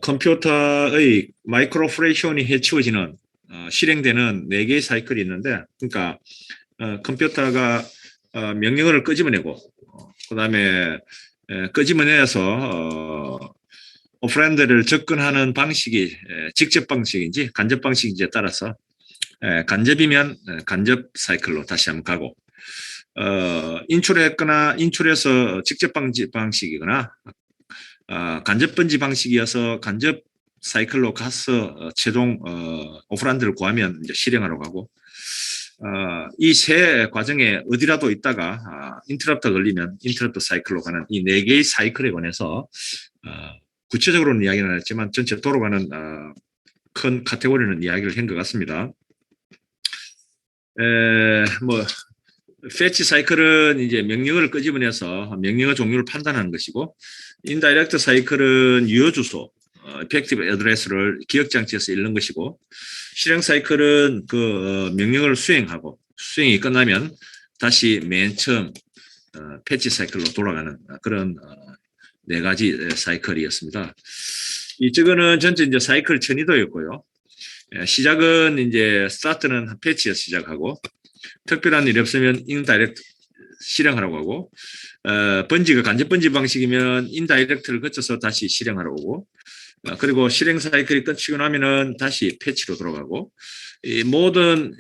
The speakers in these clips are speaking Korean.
컴퓨터의 마이크로 프레션이 해치워지는 실행되는 4개의 사이클이 있는데, 그러니까 컴퓨터가 명령어를 끄집어내고 그다음에 끄집어내서 오퍼랜드를 접근하는 방식이 직접 방식인지 간접 방식인지에 따라서 간접이면 간접 사이클로 다시 한번 가고 인출했거나 인출해서 직접 방식이거나 간접 번지 방식이어서 간접 사이클로 가서 최종 오퍼란드를 구하면 이제 실행하러 가고 이 세 과정에 어디라도 있다가 인터럽트 걸리면 인터럽트 사이클로 가는 이 4개의 사이클에 관해서 구체적으로는 이야기는 안 했지만 전체 돌아가는 큰 카테고리는 이야기를 한 것 같습니다. 뭐 패치 사이클은 이제 명령어를 끄집어내서 명령어 종류를 판단하는 것이고, 인다이렉트 사이클은 유효 주소, effective address를 기억 장치에서 읽는 것이고, 실행 사이클은 그 명령어를 수행하고 수행이 끝나면 다시 맨 처음 패치 사이클로 돌아가는 그런 4가지 사이클이었습니다. 이쪽은 전체 이제 사이클 천이도였고요. 시작은 이제 스타트는 패치에서 시작하고, 특별한 일이 없으면 인다이렉트 실행하라고 하고, 번지가 간접 번지 방식이면 인다이렉트를 거쳐서 다시 실행하러 오고, 그리고 실행 사이클이 끝이고 나면은 다시 패치로 돌아가고, 이 모든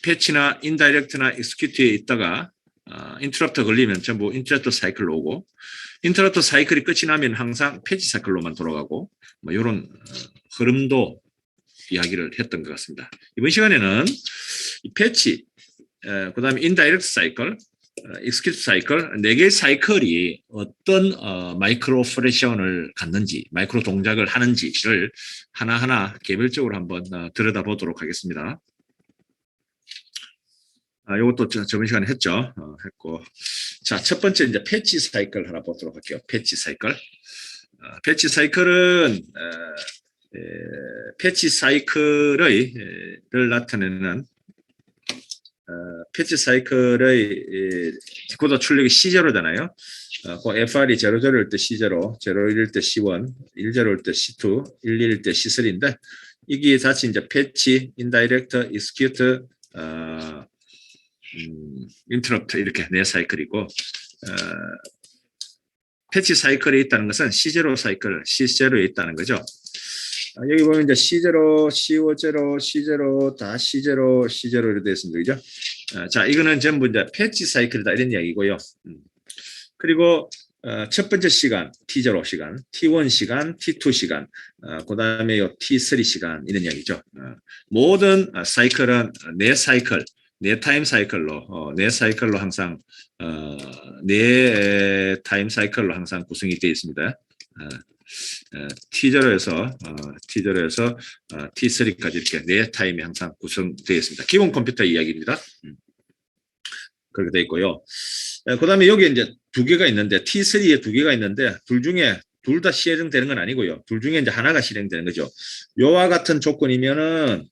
패치나 인다이렉트나 익스큐트에 있다가 인터럽트 걸리면 전부 인터럽트 사이클로 오고, 인터럽트 사이클이 끝이 나면 항상 패치 사이클로만 돌아가고, 뭐 이런 흐름도 이야기를 했던 것 같습니다. 이번 시간에는 이 패치, 그 다음에 인다이렉트 사이클, 익스큐트 사이클, 4개의 사이클이 어떤 마이크로 오퍼레이션을 갖는지, 마이크로 동작을 하는지를 하나하나 개별적으로 한번 들여다보도록 하겠습니다. 이것도 저번 시간에 했죠. 했고. 자, 첫 번째 이제 패치 사이클 하나 보도록 할게요. 패치 사이클. 패치 사이클은 패치 사이클을 나타내는 패치 사이클의 디코더 출력이 C0잖아요. 그 FR이 00일 때 C0, 01일 때 C1, 10일 때 C2, 11일 때 C3인데 이게 다시 이제 패치, 인다이렉트, 익스큐트, 인터럽트 이렇게 4사이클이고 패치 사이클이 있다는 것은 C0 사이클, C0에 있다는 거죠. 여기 보면 이제 C0, C50, C0, 다 C0, C0 이렇게 되어 있습니다. 그죠? 자, 이거는 전부 이제 패치 사이클이다 이런 이야기고요. 그리고 첫 번째 시간, T0 시간, T1 시간, T2 시간, 그 다음에 T3 시간 이런 이야기죠. 모든 사이클은 4사이클, 4타임 사이클로, 4사이클로 항상 4타임 사이클로 항상 구성이 되어 있습니다. T0에서 T3까지 이렇게 4타임이 항상 구성되어 있습니다. 기본 컴퓨터 이야기입니다. 그렇게 되어 있고요. 그 다음에 여기 이제 2개가 있는데 T3에 2개가 있는데 둘 중에 둘 다 실행되는 건 아니고요. 둘 중에 이제 하나가 실행되는 거죠. 요와 같은 조건이면은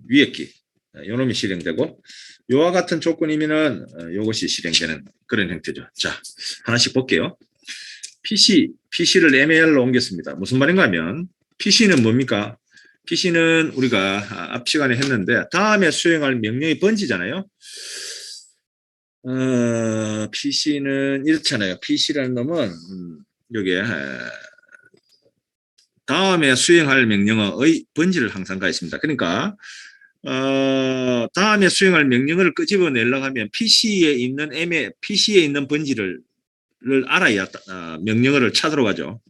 위에 키 요놈이 실행되고 요와 같은 조건이면은 요것이 실행되는 그런 형태죠. 자, 하나씩 볼게요. PC를 MAR로 옮겼습니다. 무슨 말인가 하면 PC는 뭡니까? PC는 우리가 앞 시간에 했는데 다음에 수행할 명령이 번지잖아요. PC는 이렇잖아요. PC라는 놈은 여기에 다음에 수행할 명령어의 번지를 항상 가 있습니다. 그러니까 다음에 수행할 명령어를 끄집어내려고 하면 PC에 있는 번지를 알아야 명령어를 찾으러 가죠.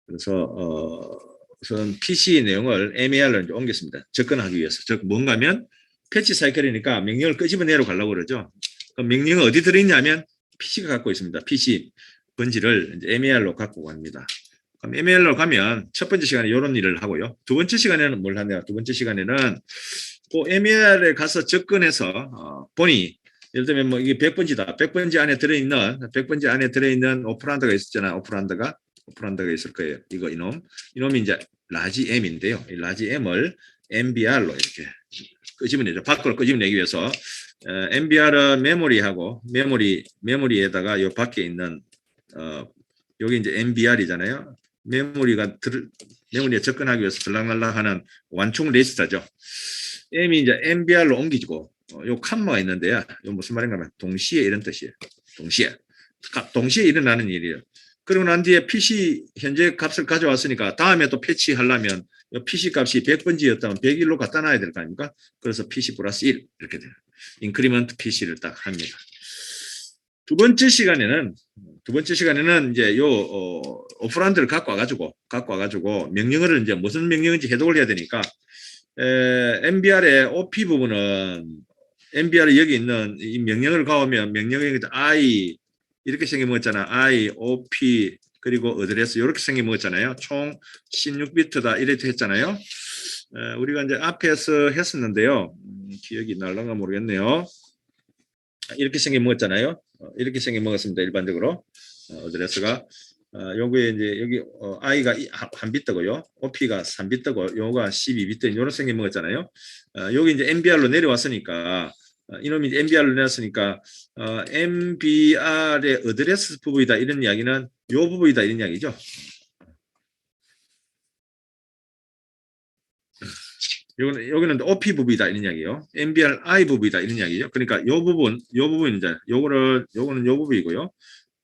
그래서 우선 PC 내용을 MAR로 이제 옮겼습니다. 접근하기 위해서. 즉 뭔가 하면 패치 사이클이니까 명령을 끄집어내러 가려고 그러죠. 그럼 명령은 어디 들어있냐면 PC가 갖고 있습니다. PC 번지를 이제 MAR로 갖고 갑니다. 그럼 MAR로 가면 첫 번째 시간에 이런 일을 하고요. 두 번째 시간에는 뭘 하냐? 두 번째 시간에는 그 MAR에 가서 접근해서 보니 예를 들면 뭐 이게 100번지다. 100번지 안에 들어있는 오퍼란드가 있었잖아요. 오퍼란드가 있을 거예요. 이놈이 이제 라지 M인데요. 이 라지 M을 MBR로 이렇게 끄집어내죠. 밖으로 끄집어내기 위해서 MBR은 메모리하고 메모리에다가 이 밖에 있는 여기 이제 MBR이잖아요. 메모리에 접근하기 위해서 들락날락하는 완충 레지스터죠. M이 이제 MBR로 옮기고 요 칸마가 있는데요. 요 무슨 말인가 하면 동시에 이런 뜻이에요. 동시에 일어나는 일이에요. 그리고 난 뒤에 PC 현재 값을 가져왔으니까 다음에 또 패치하려면 PC 값이 100번지였다면 101로 갖다 놔야 될 거 아닙니까? 그래서 PC 플러스 1 이렇게 돼요. 인크리먼트 PC를 딱 합니다. 두 번째 시간에는 이제 요 오퍼란드를 갖고 와가지고 명령어를 이제 무슨 명령인지 해독을 해야 되니까 MBR의 OP 부분은 MBR이 여기 있는 이 명령어를 가오면 명령어에 I 이렇게 생겨 먹었잖아. I, OP 그리고 어드레스 이렇게 생겨 먹었잖아요. 총 16비트다 이렇게 했잖아요. 우리가 이제 앞에서 했었는데요. 기억이 날랑가 모르겠네요. 이렇게 생겨 먹었잖아요. 이렇게 생겨 먹었습니다. 일반적으로 어드레스가 요거에 이제 여기 I가 한 비트고요. OP가 3비트고 요거가 12비트 이런 생겨 먹었잖아요. 여기 이제 MBR로 내려왔으니까 이놈이 MBR로 내렸으니까 MBR의 어드레스 부분이다 이런 이야기는 요 부분이다 이런 이야기죠. 여기는 OP 부분이다 이런 이야기예요. MBRI 부분이다 이런 이야기죠. 그러니까 요 부분 이제 요거는 요 부분이고요.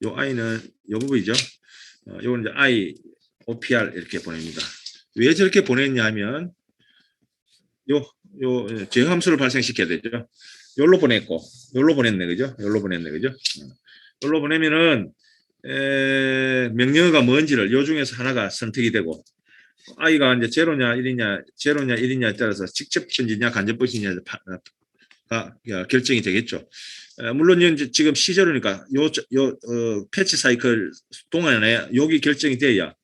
요 I는 요 부분이죠. 요거는 이제 I, OPR 이렇게 보냅니다. 왜 저렇게 보냈냐 하면 요 제함수를 발생시켜야 되죠. 요로 보냈고 요로 보냈네 그죠? 요로 보내면은 명령어가 뭔지를 요 중에서 하나가 선택이 되고 I가 이제 제로냐 1이냐에 따라서 직접 번지냐 간접 번지냐가 결정이 되겠죠. 물론 이제 지금 시제로니까 패치 사이클 동안에 여기 결정이 돼야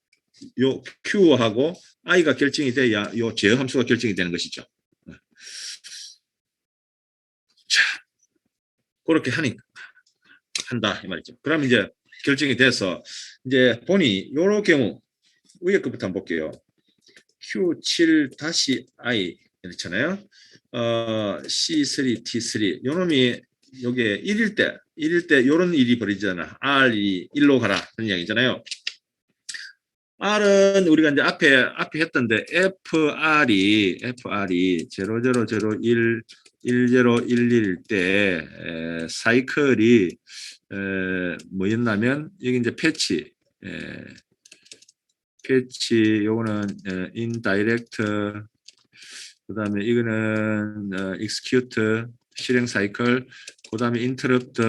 요 Q하고 I가 결정이 돼야 요 제어 함수가 결정이 되는 것이죠. 자, 그렇게 한다 이 말이죠. 그럼 이제 결정이 돼서 이제 보니 요런 경우 위에 것부터 한번 볼게요. Q7-I 이렇잖아요. C3, T3 요놈이 요게 1일 때 요런 일이 벌어지잖아. R이 1로 가라 그런 이야기잖아요. R은 우리가 이제 앞에 했던데 FR이 0001 1011 때 사이클이 뭐였냐면 여기 이제 패치 요거는 indirect 그다음에 이거는 execute 실행 사이클 그다음에 interrupt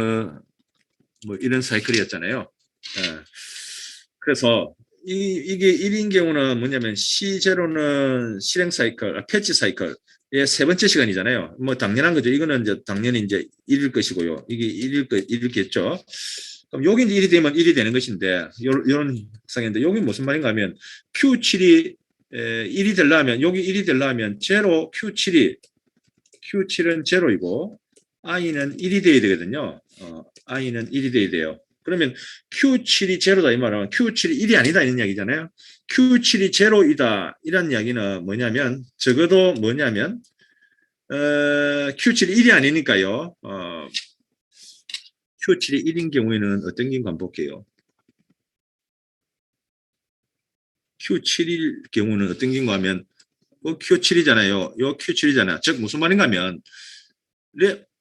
뭐 이런 사이클이었잖아요. 그래서 이게 1인 경우는 뭐냐면 C0는 실행 사이클, 패치 사이클의 세 번째 시간이잖아요. 뭐 당연한 거죠. 이거는 이제 당연히 이제 1일 것이고요. 이게 1일겠죠. 그럼 여기 이제 1이 되면 1이 되는 것인데 이런 상인데 여기 무슨 말인가 하면 Q7이 1이 되려면 여기 1이 되려면 제로 Q7은 제로이고 I는 1이 돼야 되거든요. I는 1이 돼야 돼요. 그러면 Q7이 제로다 이 말은 Q7이 1이 아니다 이런 이야기잖아요. Q7이 제로이다 이런 이야기는 뭐냐면 적어도 뭐냐면 Q7이 1이 아니니까요. Q7이 1인 경우에는 어떤 경우가 한번 볼게요. Q7일 경우는 어떤 경우가 하면 Q7이잖아요. 요 Q7이잖아요. 즉 무슨 말인가 하면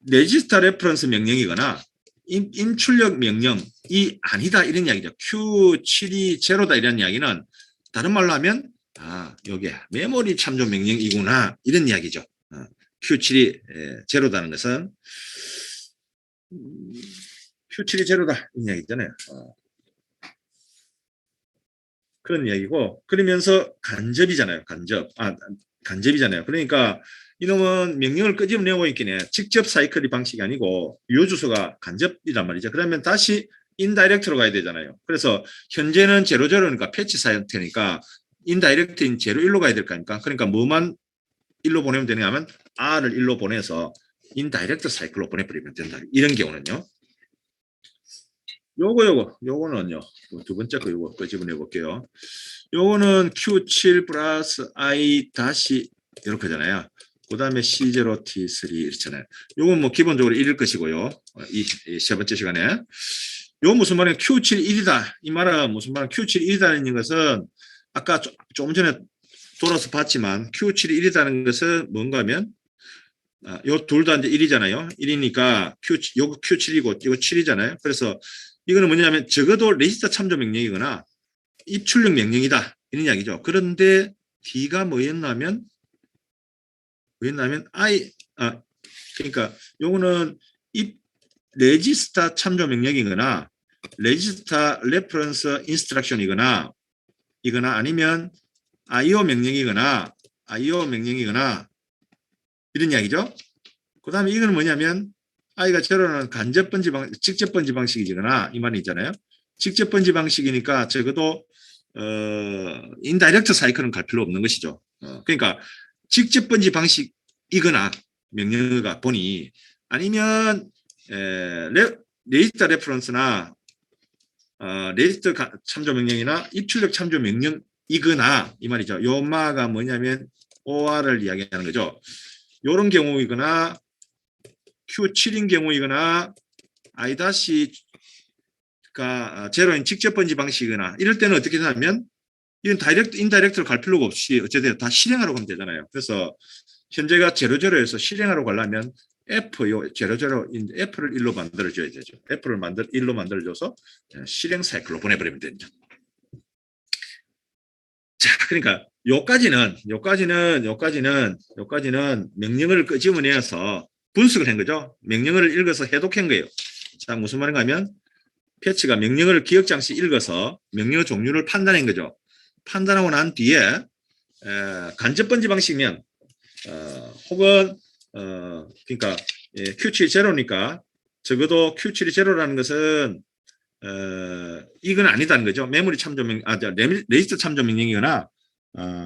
레지스터 레퍼런스 명령이거나 인출력 명령이 아니다 이런 이야기죠. Q7이 제로다 이런 이야기는 다른 말로 하면 요게 메모리 참조 명령이구나 이런 이야기죠. Q7이 제로다는 것은 Q7이 제로다 이런 이야기잖아요. 그런 이야기고 그러면서 간접이잖아요. 간접이잖아요. 그러니까 이놈은 명령을 끄집어내고 있긴 해. 직접 사이클이 방식이 아니고 유효 주소가 간접이란 말이죠. 그러면 다시 인다이렉트로 가야 되잖아요. 그래서 현재는 제로제로니까 패치 상태니까 인다이렉트인 제로 1로 가야 될 거 아닙니까? 그러니까 뭐만 1로 보내면 되느냐 하면 R을 1로 보내서 인다이렉트 사이클로 보내버리면 된다. 이런 경우는요. 요거는요. 두 번째 거 요거 끄집어내 볼게요. 요거는 Q7 플러스 I 다시 이렇게잖아요. 그 다음에 C0 T3 이렇잖아요. 요건 뭐 기본적으로 1일 것이고요. 이 세 번째 시간에. 요 무슨 말이야? Q7 1이다. 이 말은 무슨 말이야? Q7 1이다는 것은 아까 좀 전에 돌아서 봤지만 Q7 1이다는 것은 뭔가 하면 요 둘 다 이제 1이잖아요. 1이니까 요거 Q7이고 이거 7이잖아요. 그래서 이거는 뭐냐면 적어도 레지스터 참조 명령이거나 입출력 명령이다. 이런 이야기죠. 그런데 D가 뭐였냐면 그러니까 요거는 입 레지스터 참조 명령이거나 레지스터 레퍼런스 인스트럭션이거나 이거나 아니면 IO 명령이거나 이런 이야기죠. 그 다음에 이거는 뭐냐면 I가 제로는 직접 번지 방식이거나 이 말이 있잖아요. 직접 번지 방식이니까 적어도 인다이렉트 사이클은 갈 필요 없는 것이죠. 그러니까 직접 번지 방식이거나 명령어가 보니 아니면 레지스터 레퍼런스나 레지스터 참조 명령이나 입출력 참조 명령이거나 이 말이죠. 요 마가 뭐냐면 OR을 이야기하는 거죠. 요런 경우이거나 Q7인 경우이거나 I-가 제로인 직접 번지 방식이거나 이럴 때는 어떻게 되냐면 이건 인다이렉트로 갈 필요가 없이 어쨌든 다 실행하러 가면 되잖아요. 그래서 현재가 제로제로에서 실행하러 가려면 제로제로 F를 1로 만들어줘야 되죠. F를 1로 만들어줘서 실행 사이클로 보내버리면 됩니다. 자, 그러니까 요까지는 명령어를 끄집어내서 분석을 한 거죠. 명령어를 읽어서 해독한 거예요. 자, 무슨 말인가 하면 패치가 명령어를 기억장치 읽어서 명령어 종류를 판단한 거죠. 판단하고 난 뒤에 간접 번지 방식이면 혹은 그러니까 Q7이 제로니까 적어도 Q7이 제로라는 것은 이건 아니다는 거죠. 메모리 참조 레지스터 참조 명령이거나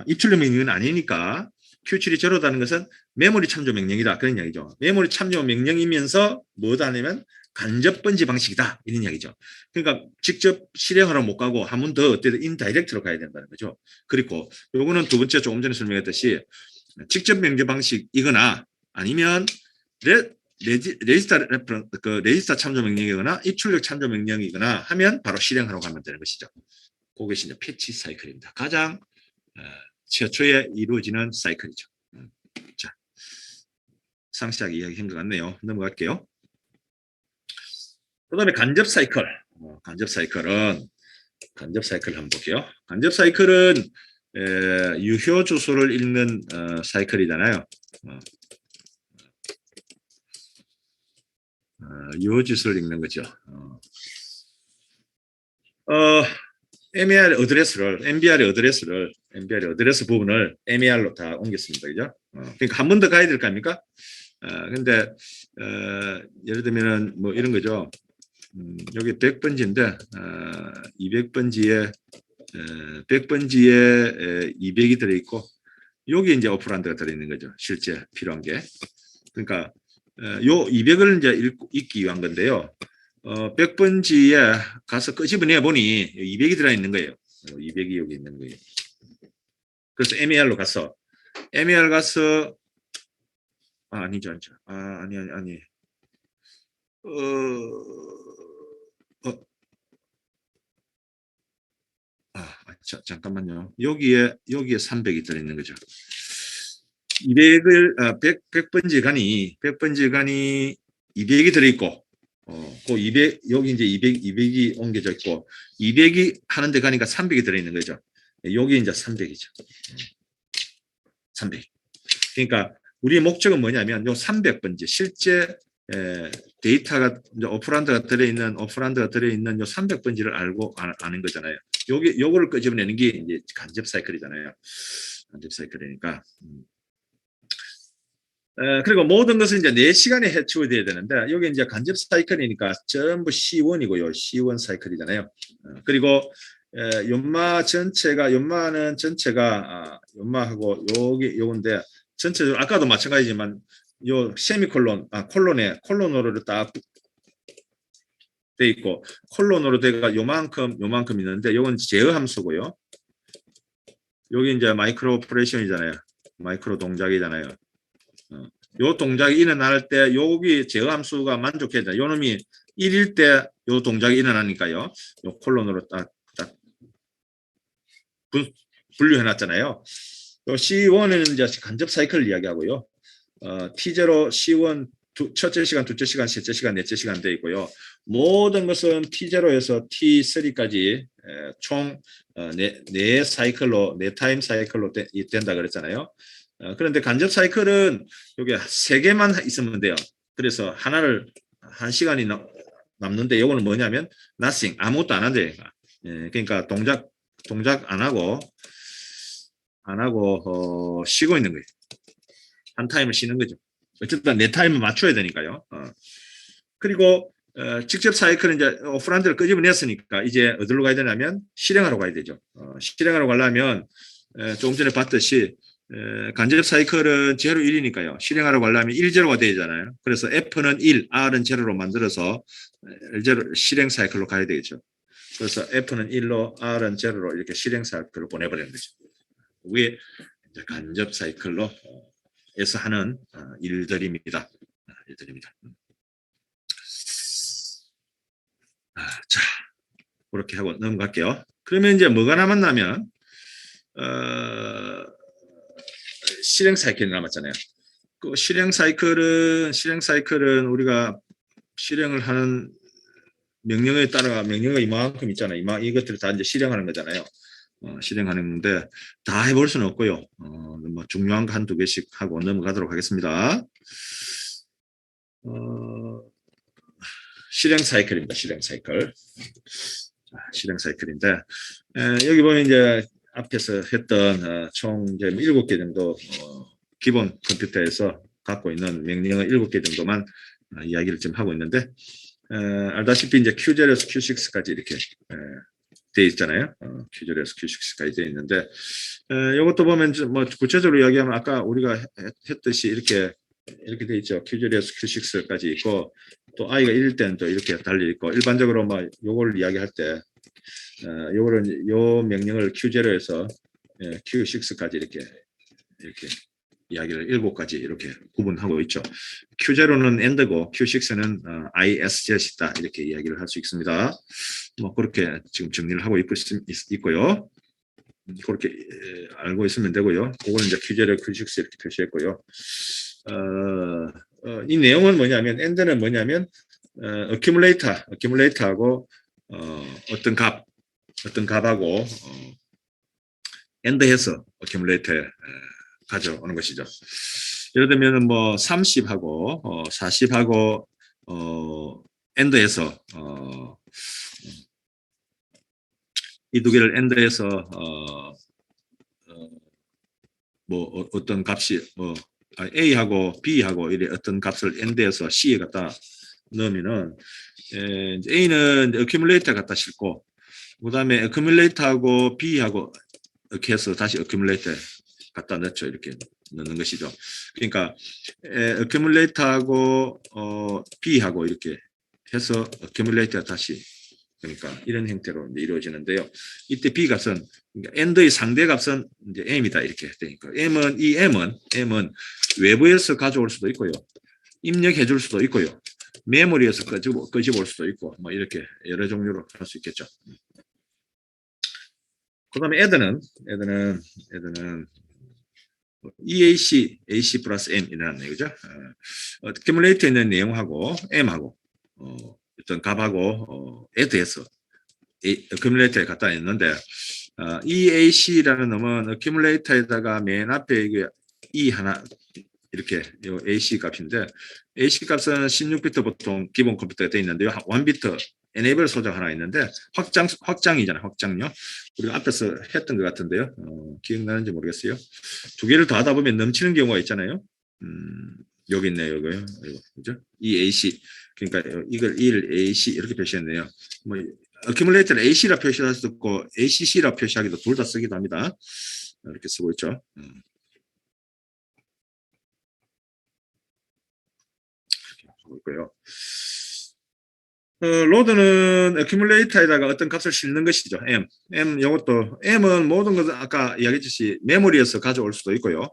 입출력 명령은 아니니까 Q7이 제로다는 것은 메모리 참조 명령이다. 그런 이야기죠. 메모리 참조 명령이면서 뭐다 하냐면 간접 번지 방식이다. 이런 이야기죠. 그러니까 직접 실행하러 못 가고 한 번 더 어때든 인다이렉트로 가야 된다는 거죠. 그리고 요거는 두 번째 조금 전에 설명했듯이 직접 명령 방식이거나 아니면 레지스터 참조 명령이거나 입출력 참조 명령이거나 하면 바로 실행하러 가면 되는 것이죠. 그것이 이제 패치 사이클입니다. 가장 최초에 이루어지는 사이클이죠. 자, 상세하게 이야기한 것 같네요. 넘어갈게요. 그 다음에 간접 사이클. 간접 사이클을 한번 볼게요. 간접 사이클은 유효 주소를 읽는 사이클이잖아요. 유효 주소를 읽는 거죠. MBR 어드레스 부분을 MER로 다 옮겼습니다. 그죠? 그러니까 한 번 더 가야 될 거 아닙니까? 근데 예를 들면은 뭐 이런 거죠. 여기 100번지인데 200번지에 100번지에 200이 들어있고 여기 이제 오퍼란드가 들어있는 거죠. 실제 필요한 게. 그러니까 요 200을 이제 읽기 위한 건데요. 100번지에 가서 끄집어내 보니 200이 들어있는 거예요. 200이 여기 있는 거예요. 그래서 MER로 가서 MER 가서 아니죠. 아니. 잠깐만요. 여기에 300이 들어있는 거죠. 100번지 간이 200이 들어있고, 그 200, 여기 이제 200이 옮겨져 있고, 200이 하는데 가니까 300이 들어있는 거죠. 여기 이제 300이죠. 300. 그러니까 우리의 목적은 뭐냐면 요 300번지 실제 데이터가 이제 오퍼란드가 들어있는 요 300번지를 알고 아는 거잖아요. 요거를 끄집어내는 게 이제 간접 사이클이잖아요. 간접 사이클이니까. 그리고 모든 것은 이제 4시간에 해치워야 되는데 여기 이제 간접 사이클이니까 전부 C1이고요. C1 사이클이잖아요. 그리고 연마는 전체가 연마하고 요건데 전체적으로 아까도 마찬가지지만 요 세미콜론 콜론으로 딱 돼 있고 콜론으로 돼가 요만큼 있는데 요건 제어 함수고요. 여기 이제 마이크로 오퍼레이션이잖아요. 마이크로 동작이잖아요. 요 동작이 일어날 때 여기 제어 함수가 만족해야 돼. 요 놈이 1일 때 요 동작이 일어나니까요. 요 콜론으로 딱 분류해 놨잖아요. 요 C1은 이제 간접 사이클을 이야기하고요. T0, C1 첫째 시간, 둘째 시간, 셋째 시간, 넷째 시간 되어 있고요. 모든 것은 T0에서 T3까지 총 네 사이클로, 네 타임 사이클로 된다 그랬잖아요. 그런데 간접 사이클은 여기 세 개만 있으면 돼요. 그래서 하나를 한 시간이 남는데 이거는 뭐냐면 nothing, 아무것도 안 한대요. 그러니까 동작 안 하고 쉬고 있는 거예요. 한 타임을 쉬는 거죠. 어쨌든 내 타임을 맞춰야 되니까요. 그리고 직접 사이클은 이제 오프란드를 끄집어냈으니까 이제 어디로 가야 되냐면 실행하러 가야 되죠. 실행하러 가려면 조금 전에 봤듯이 간접 사이클은 제로 1이니까요. 실행하러 가려면 1, 제로가 되잖아요. 그래서 F는 1, R은 제로로 만들어서 실행 사이클로 가야 되겠죠. 그래서 F는 1로, R은 제로로 이렇게 실행 사이클로 보내버리는 거죠. 위에 간접 사이클로 에서 하는 일들입니다. 자, 그렇게 하고 넘어갈게요. 그러면 이제 뭐가 남았냐면 실행 사이클이 남았잖아요. 그 실행 사이클은 우리가 실행을 하는 명령에 따라 명령이 이만큼 있잖아요. 이것들을 다 이제 실행하는 거잖아요. 실행하는 건데 다 해볼 수는 없고요. 뭐 중요한 거 한두 개씩 하고 넘어가도록 하겠습니다. 실행 사이클입니다. 실행 사이클. 실행 사이클인데 여기 보면 이제 앞에서 했던 총 이제 7개 정도 기본 컴퓨터에서 갖고 있는 명령은 7개 정도만 이야기를 지금 하고 있는데 알다시피 이제 Q0에서 Q6까지 이렇게 되어 있잖아요. Q0에서 Q6까지 되어 있는데 이것도 보면 뭐 구체적으로 이야기하면 아까 우리가 했듯이 이렇게 되어 있죠. Q0에서 Q6까지 있고 또 i가 1일 때는 또 이렇게 달려 있고 일반적으로 뭐 요걸 이야기할 때 요거는 요 명령을 Q0에서 Q6까지 이렇게 이야기를 7가지 이렇게 구분하고 있죠. Q0는 end고 Q6는 ISJ이다 이렇게 이야기를 할 수 있습니다. 뭐 그렇게 지금 정리를 하고 있고요. 그렇게 알고 있으면 되고요. 그거는 이제 Q0, Q6 이렇게 표시했고요. 이 내용은 뭐냐면 end는 뭐냐면 accumulator하고 어떤 값하고 end해서 accumulator에 가져오는 것이죠. 예를 들면 뭐 30하고 40하고 end해서 이 두 개를 end해서 뭐 어떤 값이 A하고 B하고 이래 어떤 값을 end해서 C에 갖다 넣으면은 A는 accumulator 갖다 싣고 그다음에 accumulator하고 B하고 이렇게 해서 다시 accumulator 갖다 넣죠. 이렇게 넣는 것이죠. 그러니까 accumulator하고 B하고 이렇게 해서 accumulator 다시 그러니까 이런 형태로 이루어지는데요. 이때 B 값은 그러니까 end의 상대 값은 이제 M이다 이렇게 되니까 M은 외부에서 가져올 수도 있고요. 입력해 줄 수도 있고요. 메모리에서 끄집어올 수도 있고 뭐 이렇게 여러 종류로 할 수 있겠죠. 그다음에 add는 AC 플러스 M이라는 얘기죠. accumulate에 있는 내용하고 M하고 어떤 값하고 add해서 accumulate에 갖다 놨는데 EAC라는 놈은 accumulate에다가 맨 앞에 이게 E 하나 이렇게 요 AC 값인데 AC 값은 16비트 보통 기본 컴퓨터가 되어 있는데요. 1비트 enable 소장 하나 있는데 확장이잖아요. 확장요. 우리가 앞에서 했던 것 같은데요. 기억나는지 모르겠어요. 두 개를 더 하다 보면 넘치는 경우가 있잖아요. 여기 있네요. 이거요. 그죠? EAC. 그러니까 이걸 AC 이렇게 표시했네요. 뭐 accumulator AC라 표시할 수도 있고 ACC라 표시하기도 둘 다 쓰기도 합니다. 이렇게 쓰고 있죠. 있고요. 로드는 accumulator에다가 어떤 값을 싣는 것이죠. M 이것도 M은 모든 것은 아까 이야기했듯이 메모리에서 가져올 수도 있고요.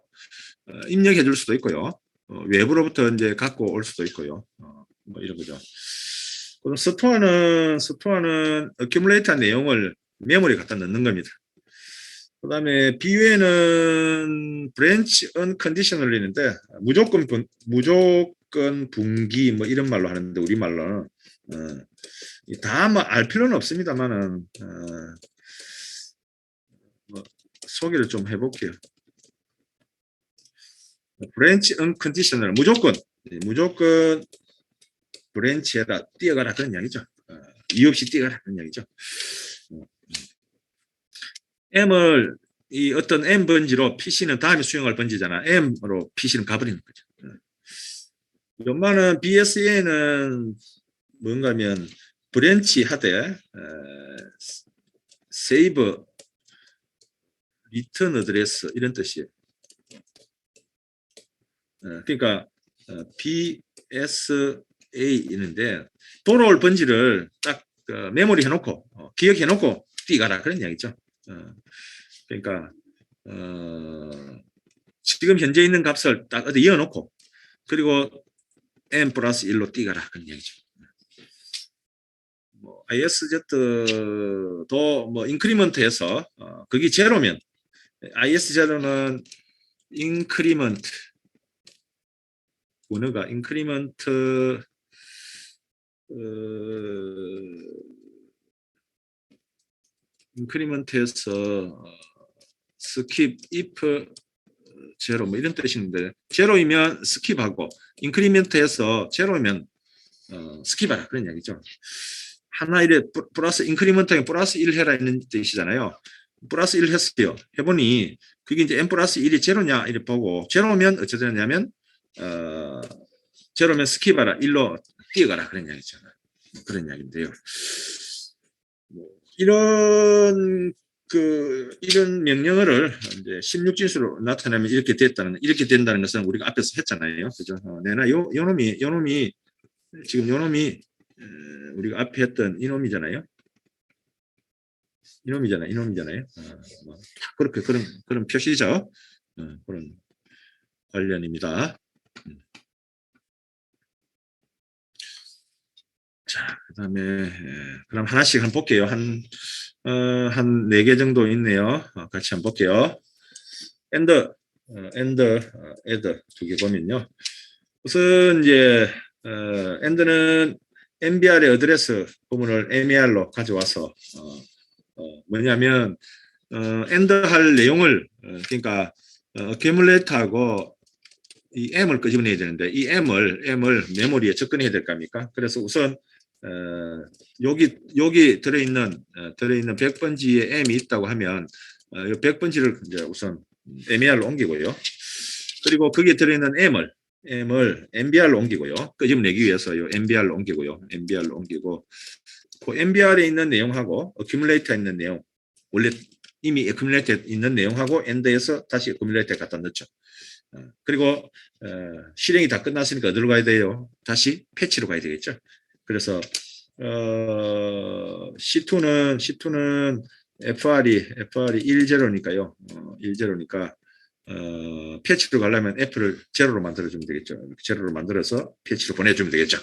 입력해 줄 수도 있고요. 외부로부터 이제 갖고 올 수도 있고요. 뭐 이런 거죠. 그럼 스토어는 어큐뮬레이터한 내용을 메모리에 갖다 넣는 겁니다. 그 다음에 BU에는 브랜치 언컨디셔널이는데 무조건 분기 뭐 이런 말로 하는데 우리말로는 다 뭐 알 필요는 없습니다만은 뭐 소개를 좀 해볼게요. 브랜치 언컨디셔널 무조건 브랜치에다 뛰어가라 그런 이야기죠. 이유 없이 뛰어가라 그런 이야기죠. M을 이 어떤 M 번지로 PC는 다음에 수용할 번지잖아. M으로 PC는 가버리는 거죠. 연마는 BSA는 뭔가 하면 브랜치 하되 세이브 리턴 어드레스 이런 뜻이에요. 그러니까 BSA 있는데 돌아올 번지를 딱 메모리 해놓고 기억해놓고 뛰가라 그런 이야기죠. 그러니까 지금 현재 있는 값을 딱 어디 이어놓고 그리고 n 플러스 1로 뛰가라 그런 얘기죠. 뭐 ISZ도 뭐 인크리먼트에서 그게 제로면 IS 제로는 인크리먼트 원어가 인크리먼트에서 스킵 if 제로 뭐 이런 뜻인데 제로이면 스킵하고 인크리먼트에서 제로면 스킵하라 그런 얘기죠. 하나 이래 플러스 인크리먼트에 플러스 1 해라 있는 뜻이잖아요. 플러스 1 했어요. 해보니 그게 이제 n 플러스 1이 제로냐 이래 보고 제로면 어찌 되냐면 제로면 스킵하라 1로 뛰어가라 그런 이야기죠. 그런 이야기인데요. 뭐 이런 명령어를 이제 16진수로 나타내면 이렇게 된다는 것은 우리가 앞에서 했잖아요. 그죠? 내나 요놈이 지금 요놈이 우리가 앞에 했던 이놈이잖아요. 이놈이잖아요. 뭐 그렇게 그런 표시죠. 그런 관련입니다. 자, 그다음에 그럼 하나씩 한번 볼게요. 한 4개 정도 있네요. 같이 한번 볼게요. and, add 2개 보면요. 우선 이제 and는 MBR의 어드레스 부분을 MER로 가져와서 뭐냐면 and 할 내용을 그러니까 accumulate하고 이 M을 끄집어내야 되는데 이 M을 메모리에 접근해야 될 겁니까? 그래서 우선 여기 들어있는 100번지에 M이 있다고 하면 이 100번지를 이제 우선 MER로 옮기고요. 그리고 거기에 들어있는 M을 MBR로 옮기고요. 끄집어내기 위해서 이 MBR로 옮기고요. MBR로 옮기고 그 MBR에 있는 내용하고 accumulate에 있는 내용 원래 이미 accumulate에 있는 내용하고 end에서 다시 accumulate에 갖다 넣죠. 그리고 실행이 다 끝났으니까 어디로 가야 돼요? 다시 패치로 가야 되겠죠. 그래서 C2는 FR이 10니까요. 10니까 패치로 가려면 F를 제로로 만들어주면 되겠죠. 제로로 만들어서 패치로 보내주면 되겠죠.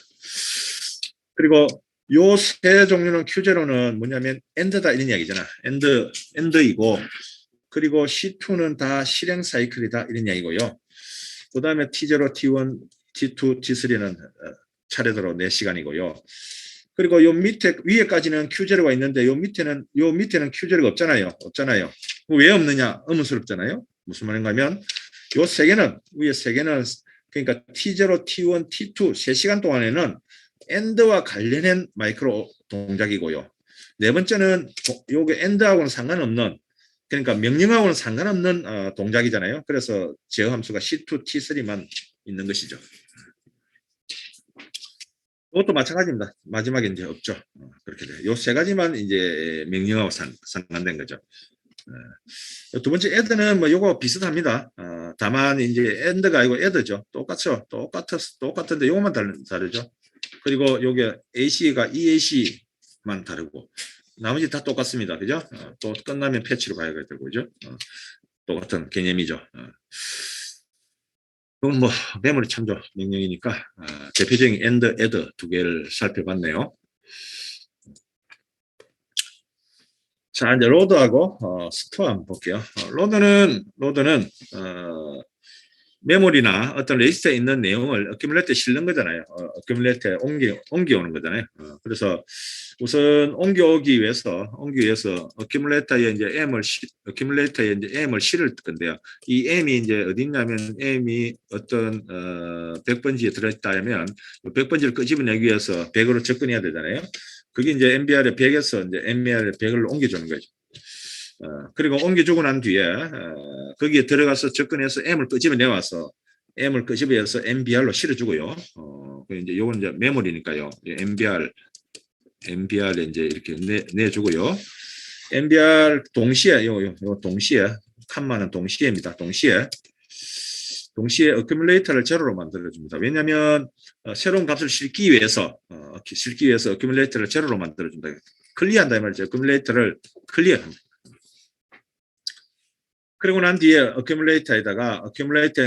그리고 요 세 종류는 Q0는 뭐냐면 end다 이런 이야기잖아. end이고 그리고 C2는 다 실행 사이클이다 이런 이야기고요. 그 다음에 T0, T1, T2, T3는 차례대로 4시간이고요. 그리고 요 밑에 위에까지는 Q0가 있는데 요 밑에는 Q0가 없잖아요. 왜 없느냐? 의문스럽잖아요. 무슨 말인가 하면 요 세 개는 위에 세 개는 그러니까 T0, T1, T2 3시간 동안에는 end와 관련된 마이크로 동작이고요. 네 번째는 요게 end하고는 상관없는 그러니까 명령하고는 상관없는 동작이잖아요. 그래서 제어 함수가 C2, T3만 있는 것이죠. 이것도 마찬가지입니다. 마지막에 이제 없죠. 그렇게 돼요. 요 세 가지만 이제 명령하고 상관된 거죠. 두 번째 add는 뭐 요거 비슷합니다. 다만 이제 end가 아니고 add죠. 똑같은데 요것만 다르죠. 그리고 요게 AC가 EAC만 다르고 나머지 다 똑같습니다. 그죠? 또 끝나면 패치로 가야 되고, 그죠? 똑같은 개념이죠. 그럼 뭐 메모리 참조 명령이니까 대표적인 AND, ADD 2개를 살펴봤네요. 자, 이제 로드하고 스토어 한번 볼게요. 로드는 메모리나 어떤 레지스터에 있는 내용을 어큐뮬레이터에 실는 거잖아요. 어큐뮬레이터에 옮겨오는 거잖아요. 그래서 우선 옮겨오기 위해서 어큐뮬레이터에 이제 어큐뮬레이터에 이제 M을 실을 건데요. 이 M이 이제 어디 있냐면 M이 어떤 100번지에 들어있다면 100번지를 끄집어내기 위해서 100으로 접근해야 되잖아요. 그게 이제 MBR의 100에서 이제 MBR의 100을 옮겨주는 거죠. 그리고 옮겨주고 난 뒤에 거기에 들어가서 접근해서 M을 끄집어내와서 M을 끄집어내서 MBR로 실어주고요. 이제 요건 이제 메모리니까요. MBR에 이제 이렇게 내주고요. MBR 동시에 요 동시에 칸만은 동시에입니다. 동시에 어큐뮬레이터를 제로로 만들어줍니다. 왜냐하면 새로운 값을 실기 위해서 어큐뮬레이터를 제로로 만들어준다. 클리어한다 이 말이죠. 어큐뮬레이터를 클리어합니다. 그리고 난 뒤에 어큐뮬레이터에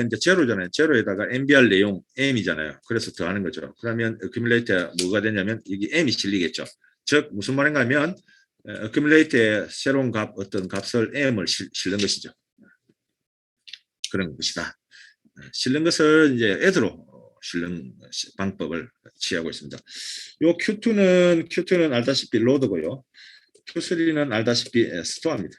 이제 제로잖아요. 제로에다가 MBR 내용 M이잖아요. 그래서 더하는 거죠. 그러면 어큐뮬레이터에 뭐가 되냐면 이게 M이 실리겠죠. 즉 무슨 말인가 하면 어큐뮬레이터에 새로운 어떤 값을 M을 실는 것이죠. 그런 것이다. 실는 것을 이제 애드로 실는 방법을 취하고 있습니다. 요 Q2는 알다시피 로드고요. Q3는 알다시피 스토어입니다.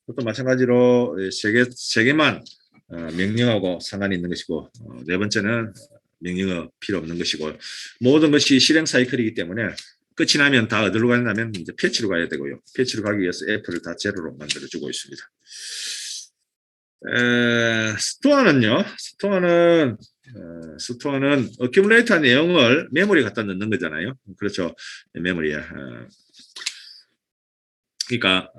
또 마찬가지로 세 개만 명령하고 상관이 있는 것이고 네 번째는 명령어 필요 없는 것이고 모든 것이 실행 사이클이기 때문에 끝이 나면 다 어디로 가냐면 이제 패치로 가야 되고요. 패치로 가기 위해서 F를 다 제로로 만들어주고 있습니다. 스토어는 어큐뮬레이터 내용을 메모리에 갖다 넣는 거잖아요. 그렇죠. 메모리에. 그러니까